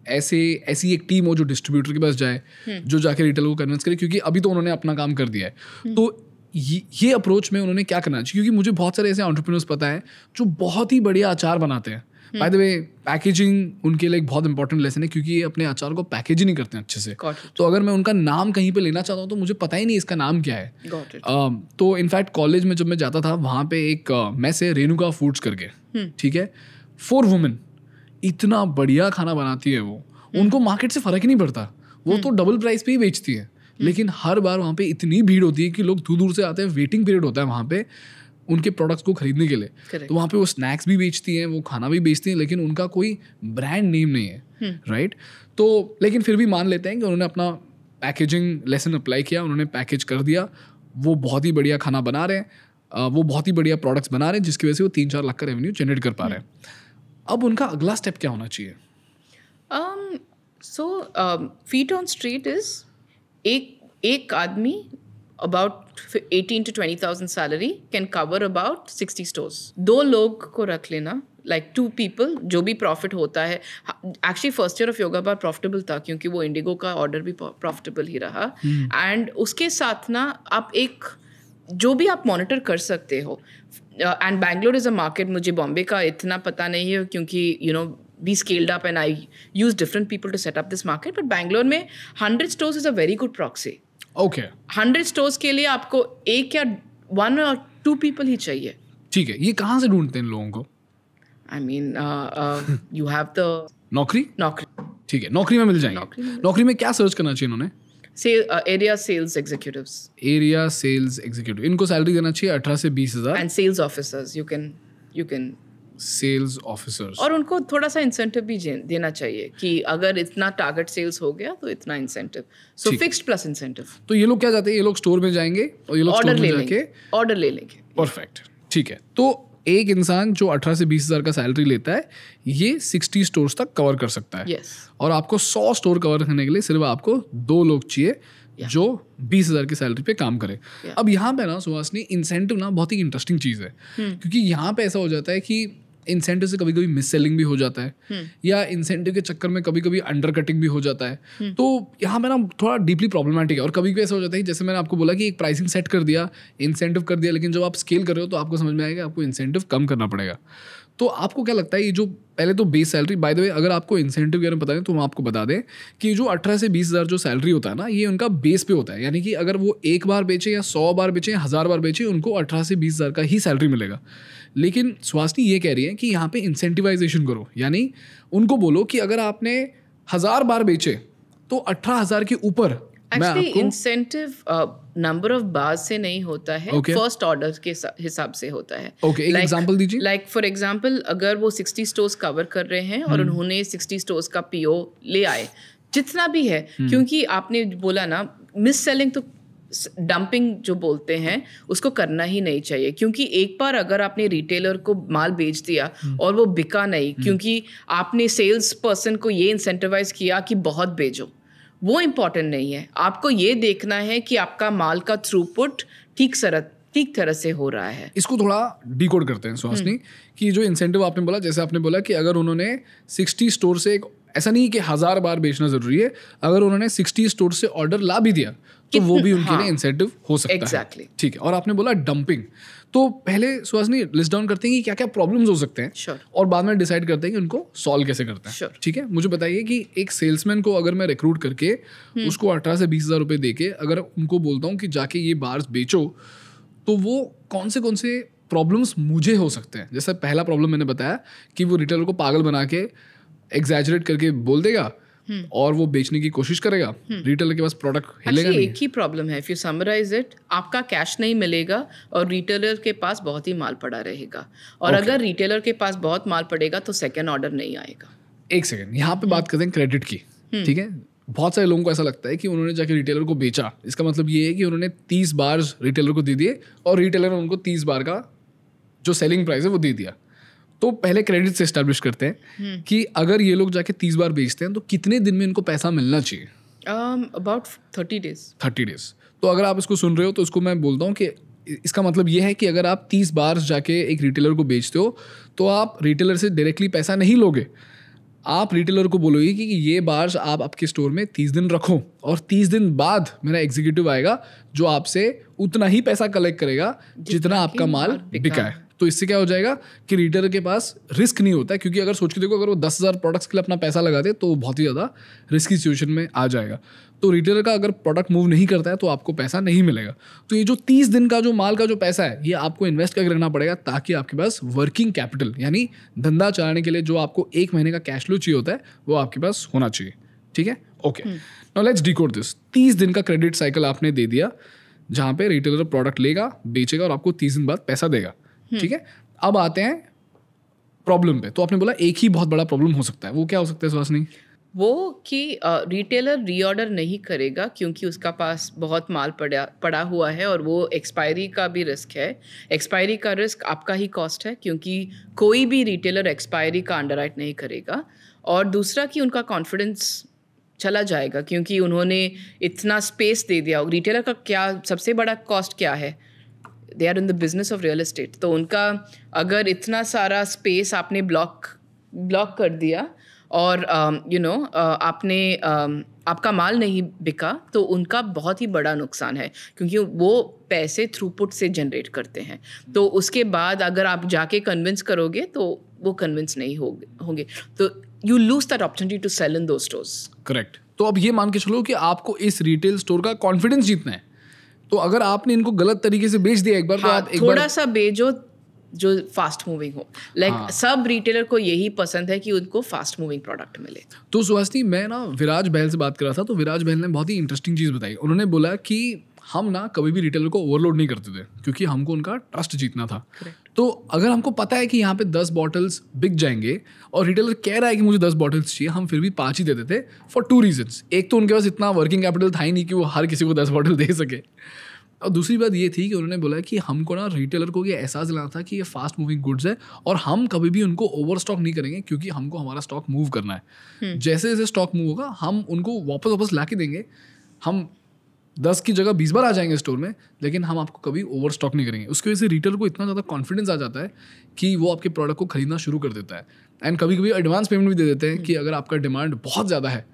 ऐसी एक टीम हो जो डिस्ट्रीब्यूटर के पास जाए, जो जाके रिटेलर को कन्विंस करे, क्योंकि अभी तो उन्होंने अपना काम कर दिया है। तो ये अप्रोच में उन्होंने क्या करना चाहिए? क्योंकि मुझे बहुत सारे ऐसे एंटरप्रेन्योर्स पता है जो बहुत ही बढ़िया अचार बनाते हैं। बाय द वे, पैकेजिंग उनके लिए एक बहुत इंपॉर्टेंट लेसन है, क्योंकि ये अपने अचार को पैकेज ही नहीं करते हैं अच्छे से। तो अगर मैं उनका नाम कहीं पे लेना चाहता हूँ तो मुझे पता ही नहीं इसका नाम क्या है। तो इनफैक्ट कॉलेज में जब मैं जाता था, वहाँ पे एक मेस है रेणुका फूड्स करके, ठीक है, 4 वुमेन, इतना बढ़िया खाना बनाती है वो, उनको मार्केट से फर्क ही नहीं पड़ता, वो तो डबल प्राइस पे ही बेचती है। लेकिन हर बार वहाँ पे इतनी भीड़ होती है कि लोग दूर दूर से आते हैं, वेटिंग पीरियड होता है वहाँ पे उनके प्रोडक्ट्स को खरीदने के लिए। तो वहाँ पे वो स्नैक्स भी बेचती हैं, वो खाना भी बेचती हैं, लेकिन उनका कोई ब्रांड नेम नहीं है, राइट? तो लेकिन फिर भी मान लेते हैं कि उन्होंने अपना पैकेजिंग लेसन अप्लाई किया, उन्होंने पैकेज कर दिया, वो बहुत ही बढ़िया खाना बना रहे हैं, वो बहुत ही बढ़िया प्रोडक्ट्स बना रहे हैं, जिसकी वजह से वो 3-4 लाख का रेवेन्यू जनरेट कर पा रहे हैं। अब उनका अगला स्टेप क्या होना चाहिए? फीट ऑन स्ट्रीट इज एक आदमी about 18 to 20,000 salary can cover about 60 stores. 2 लोग को रख लेना, like 2 people, जो भी प्रॉफिट होता है। Actually first year of yoga bar profitable था, क्योंकि वो इंडिगो का ऑर्डर भी प्रॉफिटेबल ही रहा। एंड उसके साथ ना आप एक जो भी आप मॉनिटर कर सकते हो, and Bangalore is a market, मुझे बॉम्बे का इतना पता नहीं है क्योंकि we scaled up and I used different people to set up this market. But Bangalore में 100 stores is a very good proxy. Okay. 100 stores के लिए आपको एक या 1 or 2 people ही चाहिए. ठीक है, ये कहाँ से ढूंढते हैं इन लोगों को? I mean, you have the नौकरी. ठीक है, नौकरी में मिल जाएंगे. नौकरी में क्या सर्च करना चाहिए इन्होंने? area sales executives. Area sales executive. इनको सैलरी देना चाहिए 18 से 20,000. And sales officers. You can sales officers. और उनको थोड़ा सा इंसेंटिव भी देना चाहिए कि अगर इतना टारगेट सेल्स हो गया तो इतना इंसेंटिव. सो फिक्स्ड प्लस इंसेंटिव. तो ये लोग क्या जाते हैं, ये लोग स्टोर में जाएंगे और ये लोग ऑर्डर ले लेंगे. परफेक्ट. ठीक है, तो एक इंसान जो 18 से 20,000 का सैलरी लेता है ये 60 स्टोर्स तक कवर कर सकता है. yes. और आपको 100 स्टोर कवर करने के लिए सिर्फ आपको 2 लोग चाहिए जो 20,000 की सैलरी पे काम करे. अब यहाँ पे ना सुहासिनी, इंसेंटिव ना बहुत ही इंटरेस्टिंग चीज़ है. क्योंकि यहाँ पे ऐसा हो जाता है कि इंसेंटिव से कभी कभी मिस सेलिंग भी हो जाता है या इंसेंटिव के चक्कर में कभी कभी अंडर कटिंग भी हो जाता है. तो यहाँ पे ना थोड़ा डीपली प्रॉब्लमेटिक है. और कभी कभी ऐसा हो जाता है जैसे मैंने आपको बोला कि एक प्राइसिंग सेट कर दिया, इंसेंटिव कर दिया, लेकिन जब आप स्केल कर रहे हो तो आपको समझ में आएगा आपको इंसेंटिव कम करना पड़ेगा. तो आपको क्या लगता है ये जो पहले तो base salary, by the way अगर आपको इंसेंटिव के बारे में पता है तो हम आपको बता दें कि जो 18 से 20,000 जो सैलरी होता है ना, ये उनका बेस पे होता है. यानी कि अगर वो एक बार बेचे या 100 बार बेचे या 1000 बार बेचे, उनको 18 से 20,000 का ही सैलरी मिलेगा. लेकिन सुहासिनी ये कह रही है कि यहाँ पे इंसेंटिवाइजेशन करो. यानी उनको बोलो कि अगर आपने 1000 बार बेचे तो 18,000 के ऊपर actually incentive number of bars से नहीं होता है, फर्स्ट ऑर्डर के हिसाब से होता है. ओके, एक एग्जांपल दीजिए. लाइक फॉर एग्जांपल अगर वो 60 स्टोर्स कवर कर रहे हैं और उन्होंने 60 स्टोर्स का पीओ ले आए, जितना भी है, क्योंकि आपने बोला ना मिस सेलिंग, तो डंपिंग जो बोलते हैं उसको करना ही नहीं चाहिए. क्योंकि एक बार अगर आपने रिटेलर को माल बेच दिया और वो बिका नहीं क्योंकि आपने सेल्स पर्सन को ये इंसेंटिवाइज किया कि बहुत बेचो, वो इम्पॉर्टेंट नहीं है. आपको ये देखना है कि आपका माल का थ्रूपुट ठीक तरह से हो रहा है. इसको थोड़ा डिकोड करते हैं सुहासिनी कि जो इंसेंटिव आपने बोला, जैसे आपने बोला कि अगर उन्होंने 60 स्टोर से, ऐसा नहीं कि 1000 बार बेचना जरूरी है, अगर उन्होंने 60 स्टोर से ऑर्डर ला भी दिया तो वो भी उनके लिए इंसेंटिव हो सकता है. ठीक है. और आपने बोला डंपिंग, तो पहले सुहासिनी लिस्ट डाउन करते हैं कि क्या क्या प्रॉब्लम्स हो सकते हैं और बाद में डिसाइड करते हैं कि उनको सॉल्व कैसे करते हैं. ठीक है. मुझे बताइए कि एक सेल्समैन को अगर मैं रिक्रूट करके उसको 18 से 20,000 रुपये दे के अगर उनको बोलता हूँ कि जाके ये बार्स बेचो, तो वो कौन से प्रॉब्लम्स मुझे हो सकते हैं. जैसे पहला प्रॉब्लम मैंने बताया कि वो रिटेलर को पागल बना के एग्जैजरेट करके बोल देगा और वो बेचने की कोशिश करेगा. रिटेलर के पास प्रोडक्ट हिलेगा नहीं. एक ही प्रॉब्लम है, इफ यू समराइज इट, आपका कैश नहीं मिलेगा और रिटेलर के पास बहुत ही माल पड़ा रहेगा. और अगर रिटेलर के पास बहुत माल पड़ेगा तो सेकंड ऑर्डर नहीं आएगा. एक सेकंड, यहाँ पे बात करते हैं क्रेडिट की. ठीक है. बहुत सारे लोगों को ऐसा लगता है कि उन्होंने जाके रिटेलर को बेचा, इसका मतलब ये है कि उन्होंने 30 बार रिटेलर को दे दिए और रिटेलर ने उनको 30 बार का जो सेलिंग प्राइस है वो दे दिया. तो पहले क्रेडिट से एस्टैब्लिश करते हैं कि अगर ये लोग जाके 30 बार बेचते हैं तो कितने दिन में इनको पैसा मिलना चाहिए. About 30 days. तो अगर आप इसको सुन रहे हो तो इसको मैं बोलता हूँ कि इसका मतलब ये है कि अगर आप 30 बार जाके एक रिटेलर को बेचते हो तो आप रिटेलर से डायरेक्टली पैसा नहीं लोगे. आप रिटेलर को बोलोगे कि ये बार्स आप आपके स्टोर में 30 दिन रखो और 30 दिन बाद मेरा एग्जीक्यूटिव आएगा जो आपसे उतना ही पैसा कलेक्ट करेगा जितना आपका माल बिका है. तो इससे क्या हो जाएगा कि रिटेलर के पास रिस्क नहीं होता है. क्योंकि अगर सोच के देखो, अगर वो 10,000 प्रोडक्ट्स के लिए अपना पैसा लगाते तो बहुत ही ज़्यादा रिस्की सिचुएशन में आ जाएगा. तो रिटेलर का अगर प्रोडक्ट मूव नहीं करता है तो आपको पैसा नहीं मिलेगा. तो ये जो 30 दिन का जो माल का जो पैसा है ये आपको इन्वेस्ट करके रखना पड़ेगा ताकि आपके पास वर्किंग कैपिटल यानी धंधा चलाने के लिए जो आपको 1 महीने का कैश फ्लो चाहिए होता है वो आपके पास होना चाहिए. ठीक है. Okay, now let's decode this. 30 दिन का क्रेडिट साइकिल आपने दे दिया जहाँ पे रिटेलर प्रोडक्ट लेगा, बेचेगा और आपको 30 दिन बाद पैसा देगा. ठीक है. अब आते हैं प्रॉब्लम पे. तो आपने बोला एक ही बहुत बड़ा प्रॉब्लम हो सकता है, वो क्या हो सकता है सुहासिनी? वो कि रिटेलर रीऑर्डर नहीं करेगा क्योंकि उसका पास बहुत माल पड़ा हुआ है और वो एक्सपायरी का भी रिस्क है. एक्सपायरी का रिस्क आपका ही कॉस्ट है क्योंकि कोई भी रिटेलर एक्सपायरी का अंडरराइट नहीं करेगा. और दूसरा कि उनका कॉन्फिडेंस चला जाएगा क्योंकि उन्होंने इतना स्पेस दे दिया. रिटेलर का क्या सबसे बड़ा कॉस्ट क्या है? They are in the business of real estate. तो उनका अगर इतना सारा स्पेस आपने ब्लॉक कर दिया और आपने आपका माल नहीं बिका तो उनका बहुत ही बड़ा नुकसान है, क्योंकि वो पैसे थ्रूपुट से जनरेट करते हैं। तो उसके बाद अगर आप जाके कन्विंस करोगे तो वो कन्विंस नहीं होंगे, तो you lose that opportunity to sell in दो स्टोर्स। करेक्ट। तो अब ये मान के चलो कि आपको इस रिटेल स्टोर का कॉन्फिडेंस जीतना है, तो अगर आपने इनको गलत तरीके से बेच दिया एक बार, तो आप एक थोड़ा सा बेचो जो फास्ट मूविंग हो। सब रिटेलर को यही पसंद है कि उनको फास्ट मूविंग प्रोडक्ट मिले। तो सुहासिनी, मैं ना विराज बहल से बात कर रहा था, तो विराज बहल ने बहुत ही इंटरेस्टिंग चीज़ बताई। उन्होंने बोला कि हम ना कभी भी रिटेलर को ओवरलोड नहीं करते थे, क्योंकि हमको उनका ट्रस्ट जीतना था। तो अगर हमको पता है कि यहाँ पे 10 बॉटल्स बिक जाएंगे और रिटेलर कह रहा है कि मुझे 10 बॉटल्स चाहिए, हम फिर भी 5 ही देते थे फॉर 2 रीजंस। एक तो उनके पास इतना वर्किंग कैपिटल था ही नहीं कि वो हर किसी को 10 बॉटल दे सके, और दूसरी बात ये थी कि उन्होंने बोला कि हमको ना रिटेलर को ये एहसास दिलाना था कि ये फास्ट मूविंग गुड्स है और हम कभी भी उनको ओवर स्टॉक नहीं करेंगे, क्योंकि हमको हमारा स्टॉक मूव करना है। जैसे जैसे स्टॉक मूव होगा हम उनको वापस ला के देंगे। हम 10 की जगह 20 बार आ जाएंगे स्टोर में, लेकिन हम आपको कभी ओवर स्टॉक नहीं करेंगे। उसकी वजह से रिटेलर को इतना ज़्यादा कॉन्फिडेंस आ जाता है कि वो आपके प्रोडक्ट को खरीदना शुरू कर देता है। एंड कभी कभी एडवांस पेमेंट भी दे देते हैं कि अगर आपका डिमांड बहुत ज़्यादा है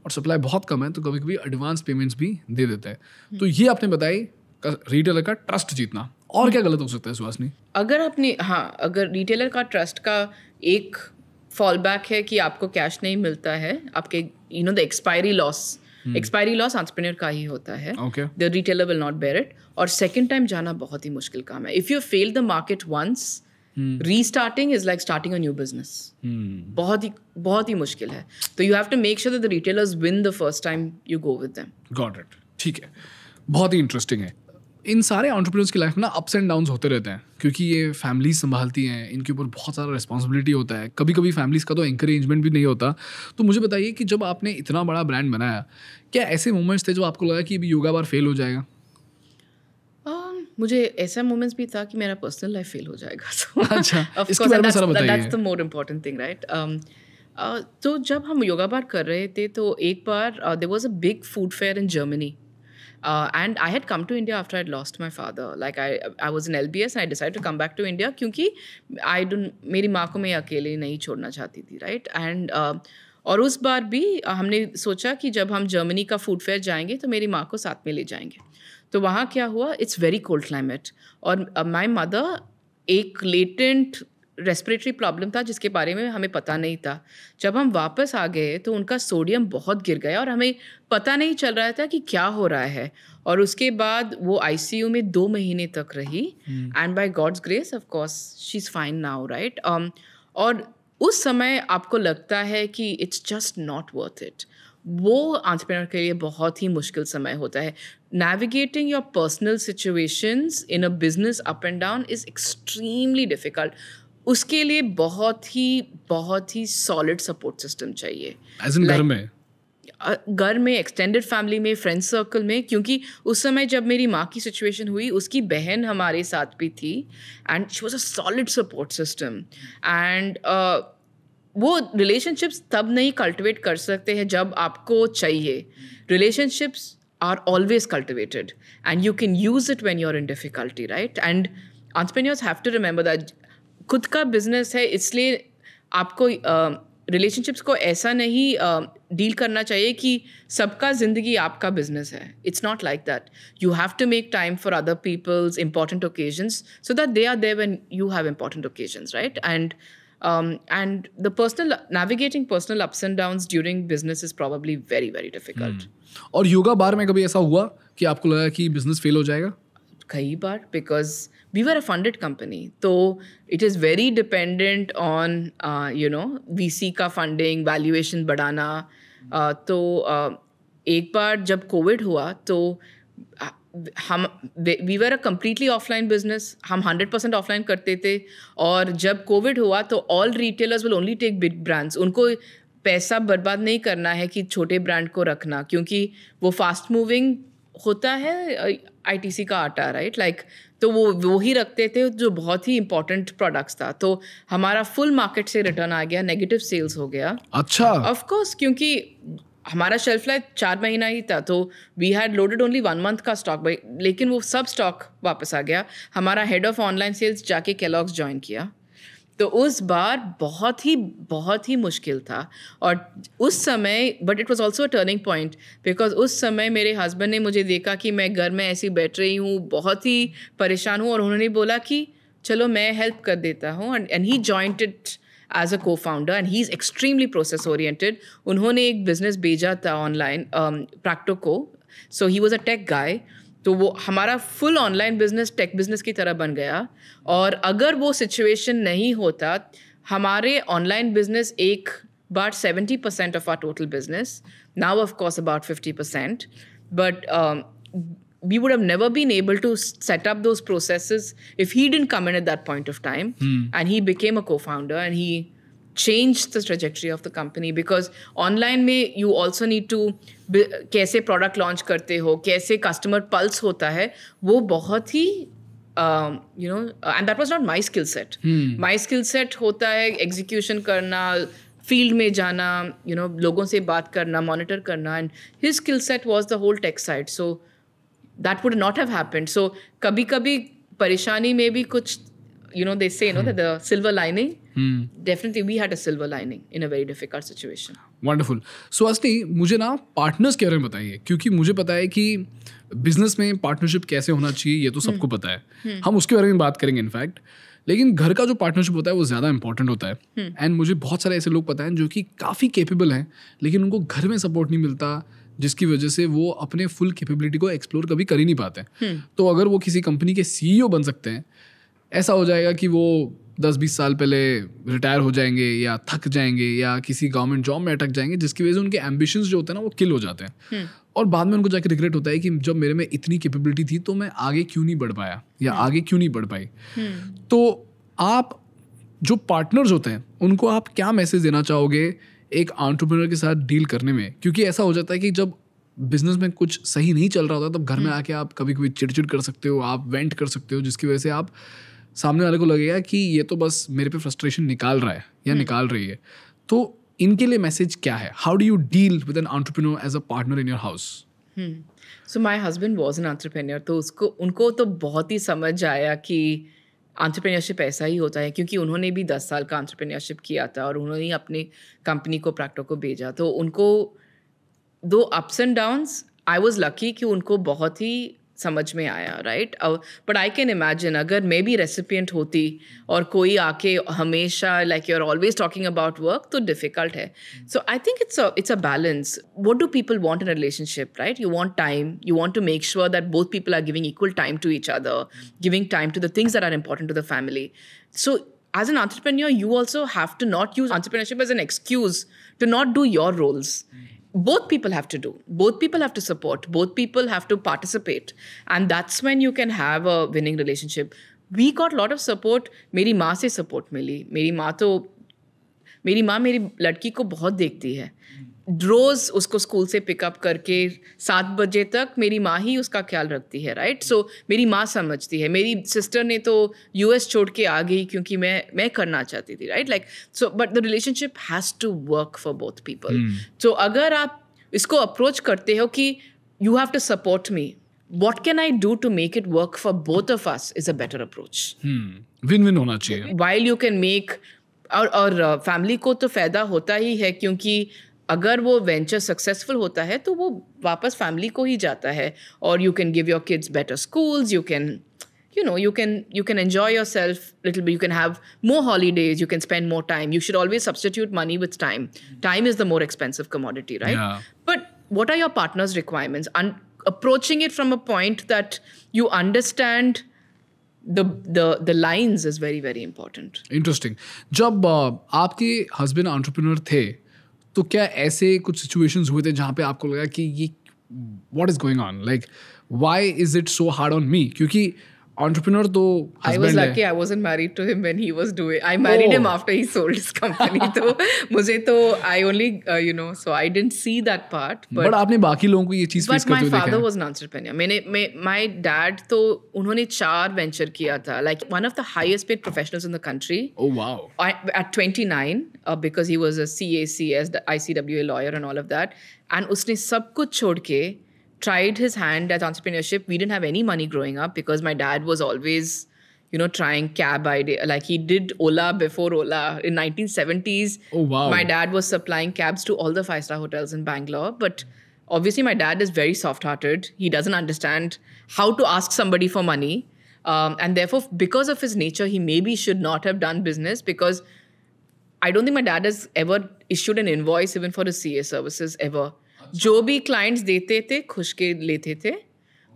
और सप्लाई बहुत कम है तो कभी कभी एडवांस पेमेंट्स भी दे देते हैं। तो ये आपने बताई रिटेलर का ट्रस्ट जीतना। और क्या गलत हो सकता है सुहासिनी? अगर रिटेलर का ट्रस्ट का एक फॉल बैक है कि आपको कैश नहीं मिलता है, आपके द एक्सपायरी लॉस एंटरप्रेन्योर का ही होता है। The retailer will not bear it. और सेकंड टाइम जाना बहुत ही मुश्किल काम है। If you fail the market once, restarting is like starting a new business. बहुत ही मुश्किल है। तो you have to make sure that the retailers win the first time you go with them. Got it. ठीक है, बहुत ही interesting है। इन सारे एंटरप्रेन्योर्स की लाइफ में ना अप्स एंड डाउन्स होते रहते हैं, क्योंकि ये फैमिलीज संभालती हैं, इनके ऊपर बहुत सारा रिस्पॉन्सिबिलिटी होता है। कभी कभी फैमिलीज का तो एंकरेजमेंट भी नहीं होता। तो मुझे बताइए कि जब आपने इतना बड़ा ब्रांड बनाया, क्या ऐसे मोमेंट्स थे जो आपको लगा कि अभी योगा बार फेल हो जाएगा? मुझे ऐसा मोमेंट्स भी था कि मेरा पर्सनल लाइफ फेल हो जाएगा। अच्छा, इसके बारे में सारा बताइए। That's the more important thing, right? तो जब हम योगा बार कर रहे थे तो एक बार there was a big food fair in Germany. And I had come to India after I'd lost my father. Like I was in LBS and I decided to come back to India क्योंकि मेरी माँ को मैं अकेले नहीं छोड़ना चाहती थी, right? And और उस बार भी हमने सोचा कि जब हम जर्मनी का फूड फेयर जाएंगे तो मेरी माँ को साथ में ले जाएंगे। तो वहाँ क्या हुआ, इट्स वेरी कोल्ड क्लाइमेट और माई मदर एक लेटेंट रेस्पिरेटरी प्रॉब्लम था जिसके बारे में हमें पता नहीं था। जब हम वापस आ गए तो उनका सोडियम बहुत गिर गया और हमें पता नहीं चल रहा था कि क्या हो रहा है। और उसके बाद वो आईसीयू में 2 महीने तक रही and by God's grace of course she is fine now, right? और उस समय आपको लगता है कि it's just not worth it. वो एंटरप्रेन्योर के लिए बहुत ही मुश्किल समय होता है। Navigating your personal situations in a business up and down is extremely difficult. उसके लिए बहुत ही सॉलिड सपोर्ट सिस्टम चाहिए। घर में, एक्सटेंडेड फैमिली में, फ्रेंड सर्कल में, क्योंकि उस समय जब मेरी माँ की सिचुएशन हुई उसकी बहन हमारे साथ भी थी and she was a solid support system. And वो रिलेशनशिप्स तब नहीं कल्टिवेट कर सकते हैं जब आपको चाहिए। Relationships are always cultivated and you can use it when you're in difficulty, right? And entrepreneurs have to remember that खुद का बिजनेस है, इसलिए आपको रिलेशनशिप्स को ऐसा नहीं डील करना चाहिए कि सबका जिंदगी आपका बिजनेस है। It's not like that. You have to make time for other people's important occasions so that they are there when you have important occasions, right? And the navigating personal ups and downs during business is probably very, very difficult. और योगा बार में कभी ऐसा हुआ कि आपको लगा कि business fail हो जाएगा? कई बार, because we were a funded company, तो it is very dependent on VC का funding, valuation बढ़ाना। तो एक बार जब कोविड हुआ तो we were a completely offline business, हम 100% offline करते थे। और जब कोविड हुआ तो all retailers will only take big brands। उनको पैसा बर्बाद नहीं करना है कि छोटे ब्रांड को रखना, क्योंकि वो फास्ट मूविंग होता है ITC का आटा, राइट? लाइक तो वो ही रखते थे जो बहुत ही इंपॉर्टेंट प्रोडक्ट्स था। तो हमारा फुल मार्केट से रिटर्न आ गया, नेगेटिव सेल्स हो गया। अच्छा, ऑफ कोर्स, क्योंकि हमारा शेल्फ लाइफ 4 महीना ही था, तो we had loaded only 1 month का स्टॉक, लेकिन वो सब स्टॉक वापस आ गया। हमारा हेड ऑफ ऑनलाइन सेल्स जाके केलॉग्स ज्वाइन किया। तो उस बार बहुत ही मुश्किल था. और उस समय but it was also a turning point, because उस समय मेरे हस्बैंड ने मुझे देखा कि मैं घर में ऐसी बैठ रही हूँ, बहुत ही परेशान हूँ, और उन्होंने बोला कि चलो मैं हेल्प कर देता हूँ. And he joint it as a co-founder and he's extremely process oriented. उन्होंने एक business भेजा था online, Practoco. So he was a tech guy. तो वो हमारा full online business tech business की तरह बन गया. और अगर वो situation नहीं होता, हमारे online business एक बार 70% of our total business. Now of course about 50%. But we would have never been able to set up those processes if he didn't come in at that point of time. And he became a co-founder and he changed the trajectory of the company, because online में you also need to कैसे product launch करते हो, कैसे customer pulse होता है, वो बहुत ही and that was not my skill set. My skill set होता है execution करना, field में जाना, लोगों से बात करना, monitor करना, and his skill set was the whole tech side. So that would not have happened. So kabhi parishani में भी कुछ, they say, that the silver lining, definitely we had a silver lining in a very difficult situation. Wonderful. So Asli, मुझे ना partners के बारे में बताइए, क्योंकि मुझे पता है कि बिजनेस में पार्टनरशिप कैसे होना चाहिए ये तो सबको पता है, हम उसके बारे में बात करेंगे इनफैक्ट, लेकिन घर का जो पार्टनरशिप होता है वो ज़्यादा इंपॉर्टेंट होता है. एंड मुझे बहुत सारे ऐसे लोग पता हैं जो कि काफ़ी कैपेबल हैं, लेकिन उनको घर में सपोर्ट नहीं मिलता, जिसकी वजह से वो अपने फुल कैपेबिलिटी को एक्सप्लोर कभी कर ही नहीं पाते. तो अगर वो किसी कंपनी के सीईओ बन सकते हैं, ऐसा हो जाएगा कि वो 10-20 साल पहले रिटायर हो जाएंगे या थक जाएंगे या किसी गवर्नमेंट जॉब में अटक जाएंगे, जिसकी वजह से उनके एम्बिशंस जो होते हैं ना वो किल हो जाते हैं. और बाद में उनको जाके रिग्रेट होता है कि जब मेरे में इतनी कैपेबिलिटी थी तो मैं आगे क्यों नहीं बढ़ पाया या आगे क्यों नहीं बढ़ पाई. तो आप जो पार्टनर्स होते हैं उनको आप क्या मैसेज देना चाहोगे एक एंटरप्रेन्योर के साथ डील करने में? क्योंकि ऐसा हो जाता है कि जब बिजनेस में कुछ सही नहीं चल रहा होता तब घर में आके आप कभी कभी चिड़चिड़ कर सकते हो, आप वेंट कर सकते हो, जिसकी वजह से आप सामने वाले को लगेगा कि ये तो बस मेरे पे फ्रस्ट्रेशन निकाल रहा है या निकाल रही है. तो इनके लिए मैसेज क्या है? How do you deal with an entrepreneur as a partner in your house? So my husband was an entrepreneur, तो उनको तो बहुत ही समझ आया कि एंटरप्रेन्योरशिप ऐसा ही होता है, क्योंकि उन्होंने भी 10 साल का एंटरप्रेन्योरशिप किया था और उन्होंने ही अपनी कंपनी को प्रैक्टो को भेजा. तो उनको दो ups and downs, I was lucky कि उनको बहुत ही समझ में आया, right. But I can imagine अगर मैं भी रेसिपिएंट होती और कोई आके हमेशा like you are always talking about work, तो डिफिकल्ट है. So I think it's a balance. What do people want in a relationship, right? You want time, you want to make sure that both people are giving equal time to each other, giving time to the things that are important to the family. So as an entrepreneur, you also have to not use entrepreneurship as an excuse to not do your roles. Both people have to do. Both people have to support. Both people have to participate. And that's when you can have a winning relationship. We got a lot of support. मेरी माँ से support मिली. मेरी माँ मेरी लड़की को बहुत देखती है. रोज़ उसको स्कूल से पिकअप करके 7 बजे तक मेरी माँ ही उसका ख्याल रखती है, राइट. सो मेरी माँ समझती है. मेरी सिस्टर ने तो US छोड़ के आ गई क्योंकि मैं करना चाहती थी, right. Like so but the relationship has to work for both people. तो अगर आप इसको अप्रोच करते हो कि you have to support me, what can I do to make it work for both of us is a better approach. Win-win होना चाहिए. While you can make और फैमिली को तो फ़ायदा होता ही है, क्योंकि अगर वो वेंचर सक्सेसफुल होता है तो वो वापस फैमिली को ही जाता है. और you can give your kids better schools, you can enjoy yourself little bit, you can have more holidays, you can spend more time. You should always substitute money with time. Time is the more expensive commodity, right? Yeah. But what are your partner's requirements? Approaching it from a point that you understand the lines is very, very important. Interesting. जब आपके husband entrepreneur थे तो क्या ऐसे कुछ situations हुए थे जहाँ पे आपको लगा कि ये what is going on, like why is it so hard on me? क्योंकि एंटरप्रेन्योर तो I was lucky I wasn't married to him when he was doing. I married him after he sold his company. तो मुझे तो I only so I didn't see that part. But आपने बाकी लोगों को ये चीज फेस करते हुए देखा है? But my father was an entrepreneur. My dad तो उन्होंने 4 वेंचर किया था, like one of the highest paid professionals in the country. Oh wow. At 29 because he was a CAC as the ICWA lawyer and all of that. And उसने सब कुछ छोड़ के tried his hand at entrepreneurship. We didn't have any money growing up because my dad was always, trying cab idea. Like he did Ola before Ola in 1970s. Oh, wow. My dad was supplying cabs to all the 5-star hotels in Bangalore. But obviously my dad is very soft-hearted. He doesn't understand how to ask somebody for money. And therefore, because of his nature, he maybe should not have done business, because I don't think my dad has ever issued an invoice even for his CA services ever. जो भी clients देते थे, खुश के लेते थे.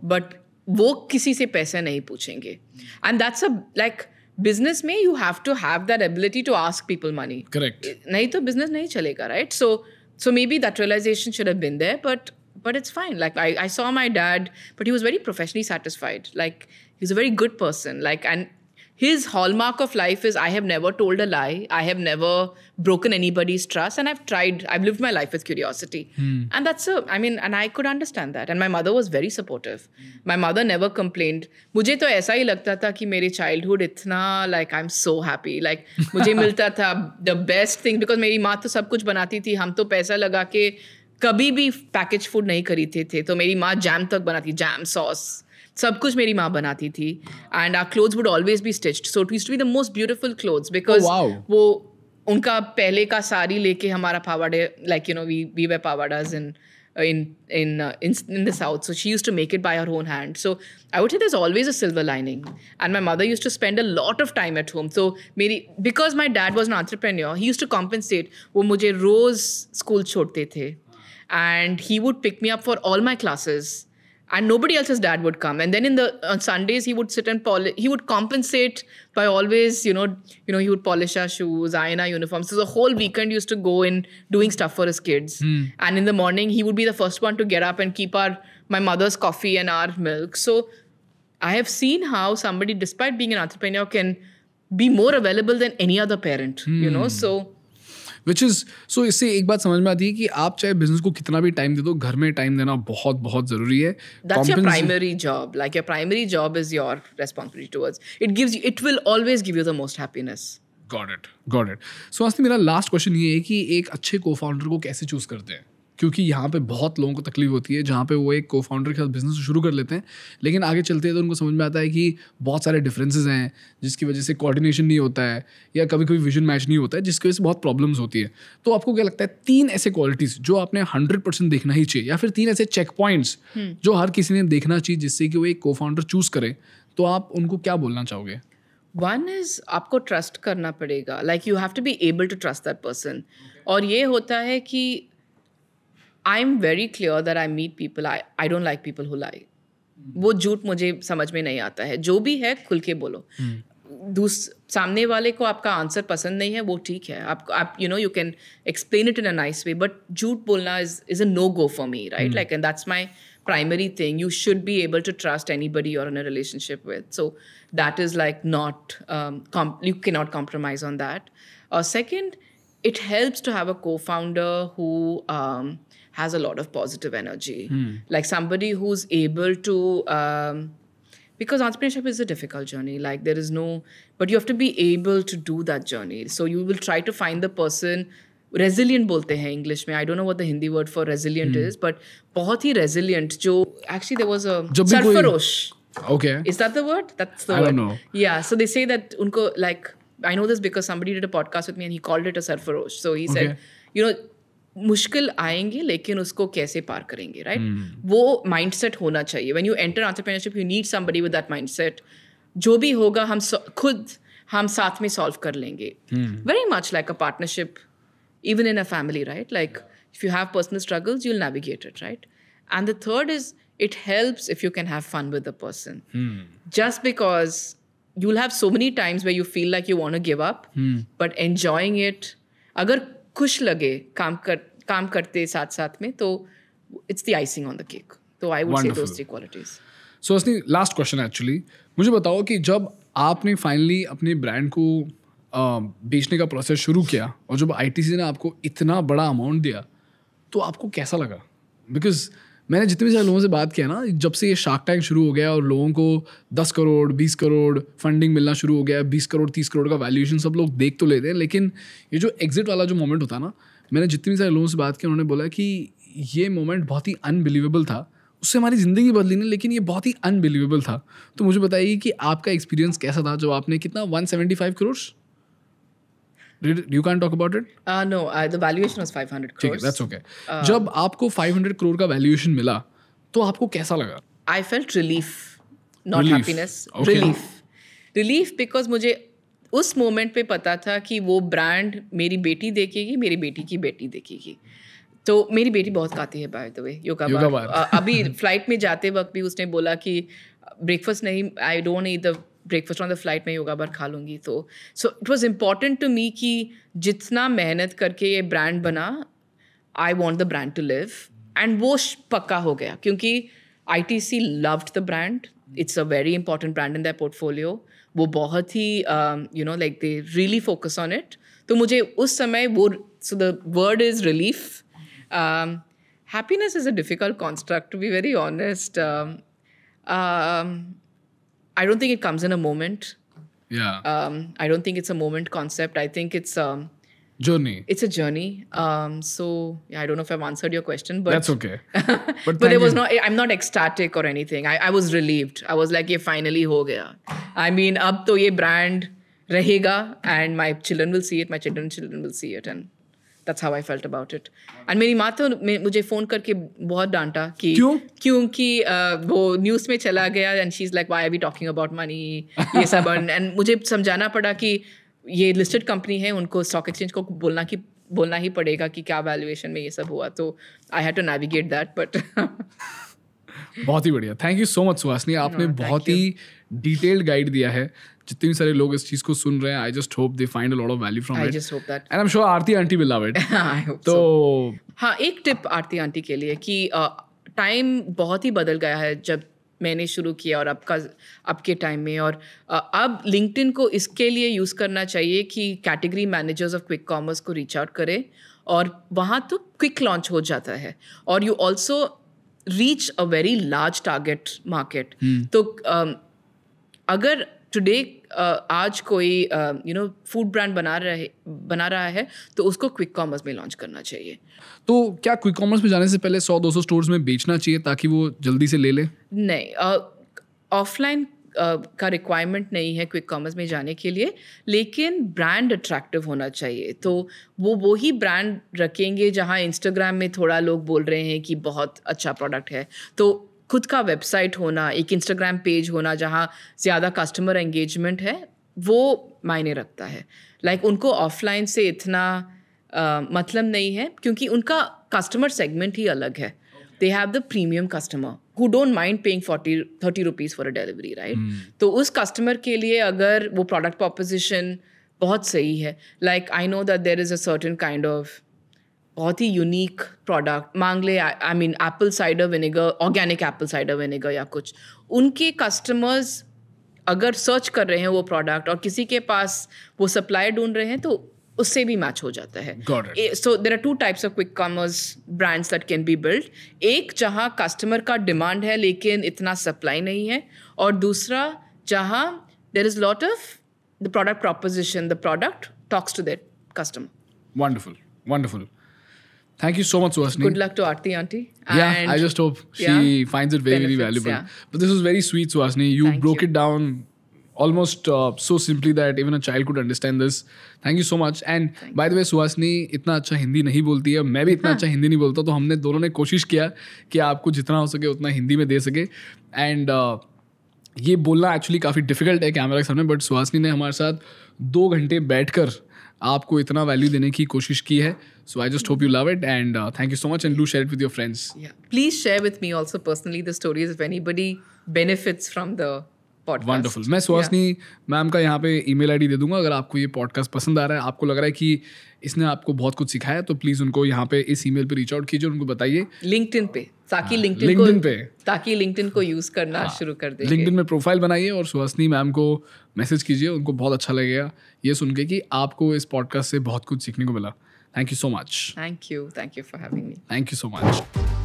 But वो किसी से पैसे नहीं पूछेंगे. And that's like business में you have to have that ability to ask people money. Correct. नहीं तो business नहीं चलेगा, right? So maybe that realization should have been there, but it's fine. Like I saw my dad, but he was very professionally satisfied. Like he's a very good person. Like, and his hallmark of life is I have never told a lie. I have never broken anybody's trust. And I've lived my life with curiosity. And and I could understand that. And my mother was very supportive. My mother never complained. मुझे तो ऐसा ही लगता था कि मेरी childhood इतना, like, I'm so happy. Like, मुझे मिलता था the best thing, because मेरी माँ तो सब कुछ बनाती थी. हम तो पैसा लगा के कभी भी पैकेज फूड नहीं खरीदते थे. तो मेरी माँ जैम तक बनाती, जैम सॉस, सब कुछ मेरी माँ बनाती थी. And our clothes would always be stitched, so it used to be the most beautiful clothes, because वो उनका पहले का साड़ी लेके हमारा पावाड़े, लाइक वी वेयर पावाडास in the south, so she used to make it by her own hand. So I would say there's always a silver lining. And my mother used to spend a lot of time at home. So because my dad was an entrepreneur, he used to compensate. वो मुझे रोज school छोड़ते थे, and he would pick me up for all my classes. And nobody else's dad would come. And then on Sundays, he would sit and he would compensate by always, he would polish our shoes, iron our uniforms. So the whole weekend used to go in doing stuff for his kids. And in the morning, he would be the first one to get up and keep my mother's coffee and our milk. So I have seen how somebody, despite being an entrepreneur, can be more available than any other parent, so... So इससे एक बात समझ में आती है कि आप चाहे बिजनेस को कितना भी टाइम दे दो, घर में टाइम देना बहुत बहुत जरूरी है. That's your primary job. Like your primary job is your responsibility towards. It will always give you the most happiness. Got it. So आस्ती, मेरा लास्ट क्वेश्चन ये है कि एक अच्छे को फाउंडर को कैसे चूज करते हैं? क्योंकि यहाँ पे बहुत लोगों को तकलीफ होती है जहाँ पे वो एक को फाउंडर के साथ बिजनेस शुरू कर लेते हैं, लेकिन आगे चलते हैं तो उनको समझ में आता है कि बहुत सारे डिफरेंसेस हैं, जिसकी वजह से कोऑर्डिनेशन नहीं होता है, या कभी कभी विजन मैच नहीं होता है, जिसकी वजह से बहुत प्रॉब्लम्स होती है. तो आपको क्या लगता है 3 ऐसे क्वालिटीज़ जो आपने 100% देखना ही चाहिए, या फिर 3 ऐसे चेक पॉइंट्स जो हर किसी ने देखना चाहिए जिससे कि वो एक को फाउंडर चूज करे, तो आप उनको क्या बोलना चाहोगे? One is आपको ट्रस्ट करना पड़ेगा. Like you have to be able to trust that person. और ये होता है कि I'm very clear that I meet people. I don't like people who lie. वो झूठ मुझे समझ में नहीं आता है. जो भी है खुल के बोलो. सामने वाले को आपका आंसर पसंद नहीं है, वो ठीक है. आप you can explain it in a nice way, but झूठ बोलना is a no-go for me, right? Like, and that's my primary thing. You should be able to trust anybody you're in a relationship with. So that is like not, you cannot compromise on that. Second, it helps to have a co-founder who has a lot of positive energy. Like somebody who's able to, because entrepreneurship is a difficult journey. Like there is no, but you have to be able to do that journey. So you will try to find the person, resilient bolte hain English mein. I don't know what the Hindi word for resilient is, but बहुत ही resilient. जो actually there was a sarfarosh. Okay. Is that the word? That's the word. I don't know. Yeah. So they say that unko, like, I know this because somebody did a podcast with me and he called it a sarfarosh. So he said, मुश्किल आएंगे लेकिन उसको कैसे पार करेंगे, right? वो mindset होना चाहिए. When you enter entrepreneurship you need somebody with that mindset. जो भी होगा हम साथ में सॉल्व कर लेंगे. Very much like a partnership, even in a family, right? Like if you have personal struggles you will navigate it, right? And the third is it helps if you can have fun with the person. Just because you will have so many times where you feel like you want to give up, but enjoying it, अगर खुश लगे काम करते साथ में, तो it's the icing on the cake. तो I would say those 3 qualities. सो असली लास्ट क्वेश्चन एक्चुअली, मुझे बताओ कि जब आपने फाइनली अपने ब्रांड को बेचने का प्रोसेस शुरू किया और जब आईटीसी ने आपको इतना बड़ा अमाउंट दिया, तो आपको कैसा लगा? बिकॉज मैंने जितने भी सारे लोगों से बात किया ना, जब से ये शार्क टैंक शुरू हो गया और लोगों को 10 करोड़ 20 करोड़ फंडिंग मिलना शुरू हो गया, 20 करोड़ 30 करोड़ का वैल्यूएशन सब लोग देख तो लेते हैं, लेकिन ये जो एग्जिट वाला जो मोमेंट होता है ना, मैंने जितने भी सारे लोगों से बात की उन्होंने बोला कि ये मोमेंट बहुत ही अनबिलीवेबल था उससे हमारी ज़िंदगी बदली नहीं, लेकिन ये बहुत ही अनबिलीवेबल था। तो मुझे बताइए कि आपका एक्सपीरियंस कैसा था जब आपने कितना 175 crore, you can't talk about it? No, the valuation was 500 ठीक है, crores. that's okay. जब आपको 500 करोड़ का वैल्यूएशन मिला तो आपको कैसा लगा? I felt relief, not Relief. happiness. Okay. Relief because मुझे उस मोमेंट पे पता था कि वो ब्रांड मेरी बेटी देखेगी, मेरी बेटी की बेटी देखेगी। तो मेरी बेटी बहुत खाती है बाय द वे योगा बार। अभी फ्लाइट में जाते वक्त भी उसने बोला कि ब्रेकफास्ट नहीं, I don't eat the breakfast on the flight में योगा बार खा लूँगी। तो so it was important to me कि जितना मेहनत करके ये ब्रांड बना, I want the brand to live, and वो पक्का हो गया क्योंकि ITC loved the brand. It's a very important brand in their portfolio. वो बहुत ही like they really focus on it. तो मुझे उस समय वो, so the word is relief. Happiness is a difficult construct, to be very honest. I don't think it comes in a moment. Yeah. I don't think it's a moment concept. I think it's journey. It's a journey. So yeah, I don't know if I've answered your question, but That's okay. but there was not. I'm not ecstatic or anything. I was relieved. I was like, ये finally हो गया. I mean, अब तो ये brand रहेगा, and my children will see it. My children will see it, and that's how I felt about it. And मेरी माँ तो मुझे फ़ोन करके बहुत डांटा कि क्योंकि वो न्यूज़ में चला गया, and she's like, why are we talking about money? ये सब, and मुझे समझाना पड़ा कि ये लिस्टेड कंपनी है, उनको स्टॉक एक्सचेंज को बोलना ही पड़ेगा कि क्या वैल्यूएशन में ये सब हुआ। तो I had to navigate that, but बहुत ही बढ़िया। Thank you so much Suhasini, आपने बहुत ही डिटेल्ड गाइड दिया है। जितने भी सारे लोग इस चीज को सुन रहे हैं, I just hope they find a lot of value from it. I just hope that, and I am sure Aarti aunty will love it. तो हाँ, एक टिप आरती आंटी के लिए कि टाइम बहुत ही बदल गया है जब मैंने शुरू किया और अब के टाइम में, और अब लिंक्डइन को इसके लिए यूज़ करना चाहिए कि category managers of quick commerce को रीच आउट करें, और वहाँ तो क्विक लॉन्च हो जाता है, और you also reach a very large target market. तो अगर टुडे आज कोई फूड ब्रांड बना रहा है तो उसको क्विक कॉमर्स में लॉन्च करना चाहिए। तो क्या क्विक कॉमर्स में जाने से पहले 100-200 स्टोर्स में बेचना चाहिए ताकि वो जल्दी से ले ले? नहीं, ऑफलाइन का रिक्वायरमेंट नहीं है क्विक कॉमर्स में जाने के लिए, लेकिन ब्रांड अट्रैक्टिव होना चाहिए। तो वो ही ब्रांड रखेंगे जहाँ इंस्टाग्राम में थोड़ा लोग बोल रहे हैं कि बहुत अच्छा प्रोडक्ट है, तो खुद का वेबसाइट होना, एक इंस्टाग्राम पेज होना जहाँ ज़्यादा कस्टमर एंगेजमेंट है, वो मायने रखता है। लाइक उनको ऑफलाइन से इतना मतलब नहीं है क्योंकि उनका कस्टमर सेगमेंट ही अलग है। They have the premium customer who don't mind paying 40-30 rupees for a delivery, right? तो उस कस्टमर के लिए अगर वो प्रोडक्ट प्रोपोजिशन बहुत सही है, like I know that there is a certain kind of बहुत ही यूनिक प्रोडक्ट, मांग ले I mean apple cider vinegar, organic apple cider vinegar या कुछ, उनके कस्टमर्स अगर सर्च कर रहे हैं वो प्रोडक्ट और किसी के पास वो सप्लाई ढूंढ रहे हैं तो उससे भी मैच हो जाता है। So there are 2 types of quick commerce brands that can be build, एक जहाँ कस्टमर का डिमांड है लेकिन इतना सप्लाई नहीं है, और दूसरा जहाँ there is lot of the product proposition, the product talks to that customer. Wonderful, wonderful. Thank you so much, Suhasini. Good luck to Aarti auntie. Yeah, I just hope she finds it very, very valuable. Yeah. But this was very sweet, Suhasini. You broke it down almost so simply that even a child could understand this. Thank you so much. And by the way, Suhasini इतना अच्छा हिंदी नहीं बोलती है, मैं भी इतना अच्छा हिंदी नहीं बोलता, तो हमने दोनों ने कोशिश किया कि आपको जितना हो सके उतना हिंदी में दे सके। एंड ये बोलना एक्चुअली काफ़ी डिफिकल्ट है कैमरा के सामने, बट सुहासिनी ने हमारे साथ 2 घंटे बैठकर आपको इतना वैल्यू देने की कोशिश की है। So I just hope you love it, and thank you so much, and do share it with your friends. Yeah, please share with me also personally the stories if anybody benefits from the podcast. Wonderful. मैं Suhasini ma'am का यहाँ पे email ID दे दूंगा। अगर आपको ये podcast पसंद आ रहा है, आपको लग रहा है कि इसने आपको बहुत कुछ सिखाया, तो प्लीज़ उनको यहाँ पे इस ईमेल पे रीच आउट कीजिए, उनको बताइए LinkedIn पे, ताकि LinkedIn को यूज़ करना शुरू कर देंगे। LinkedIn में प्रोफाइल बनाइए और सुहासिनी मैम को मैसेज कीजिए, उनको बहुत अच्छा लगेगा ये सुन के कि आपको इस पॉडकास्ट से बहुत कुछ सीखने को मिला। Thank you so much. Thank you for having me. Thank you so much.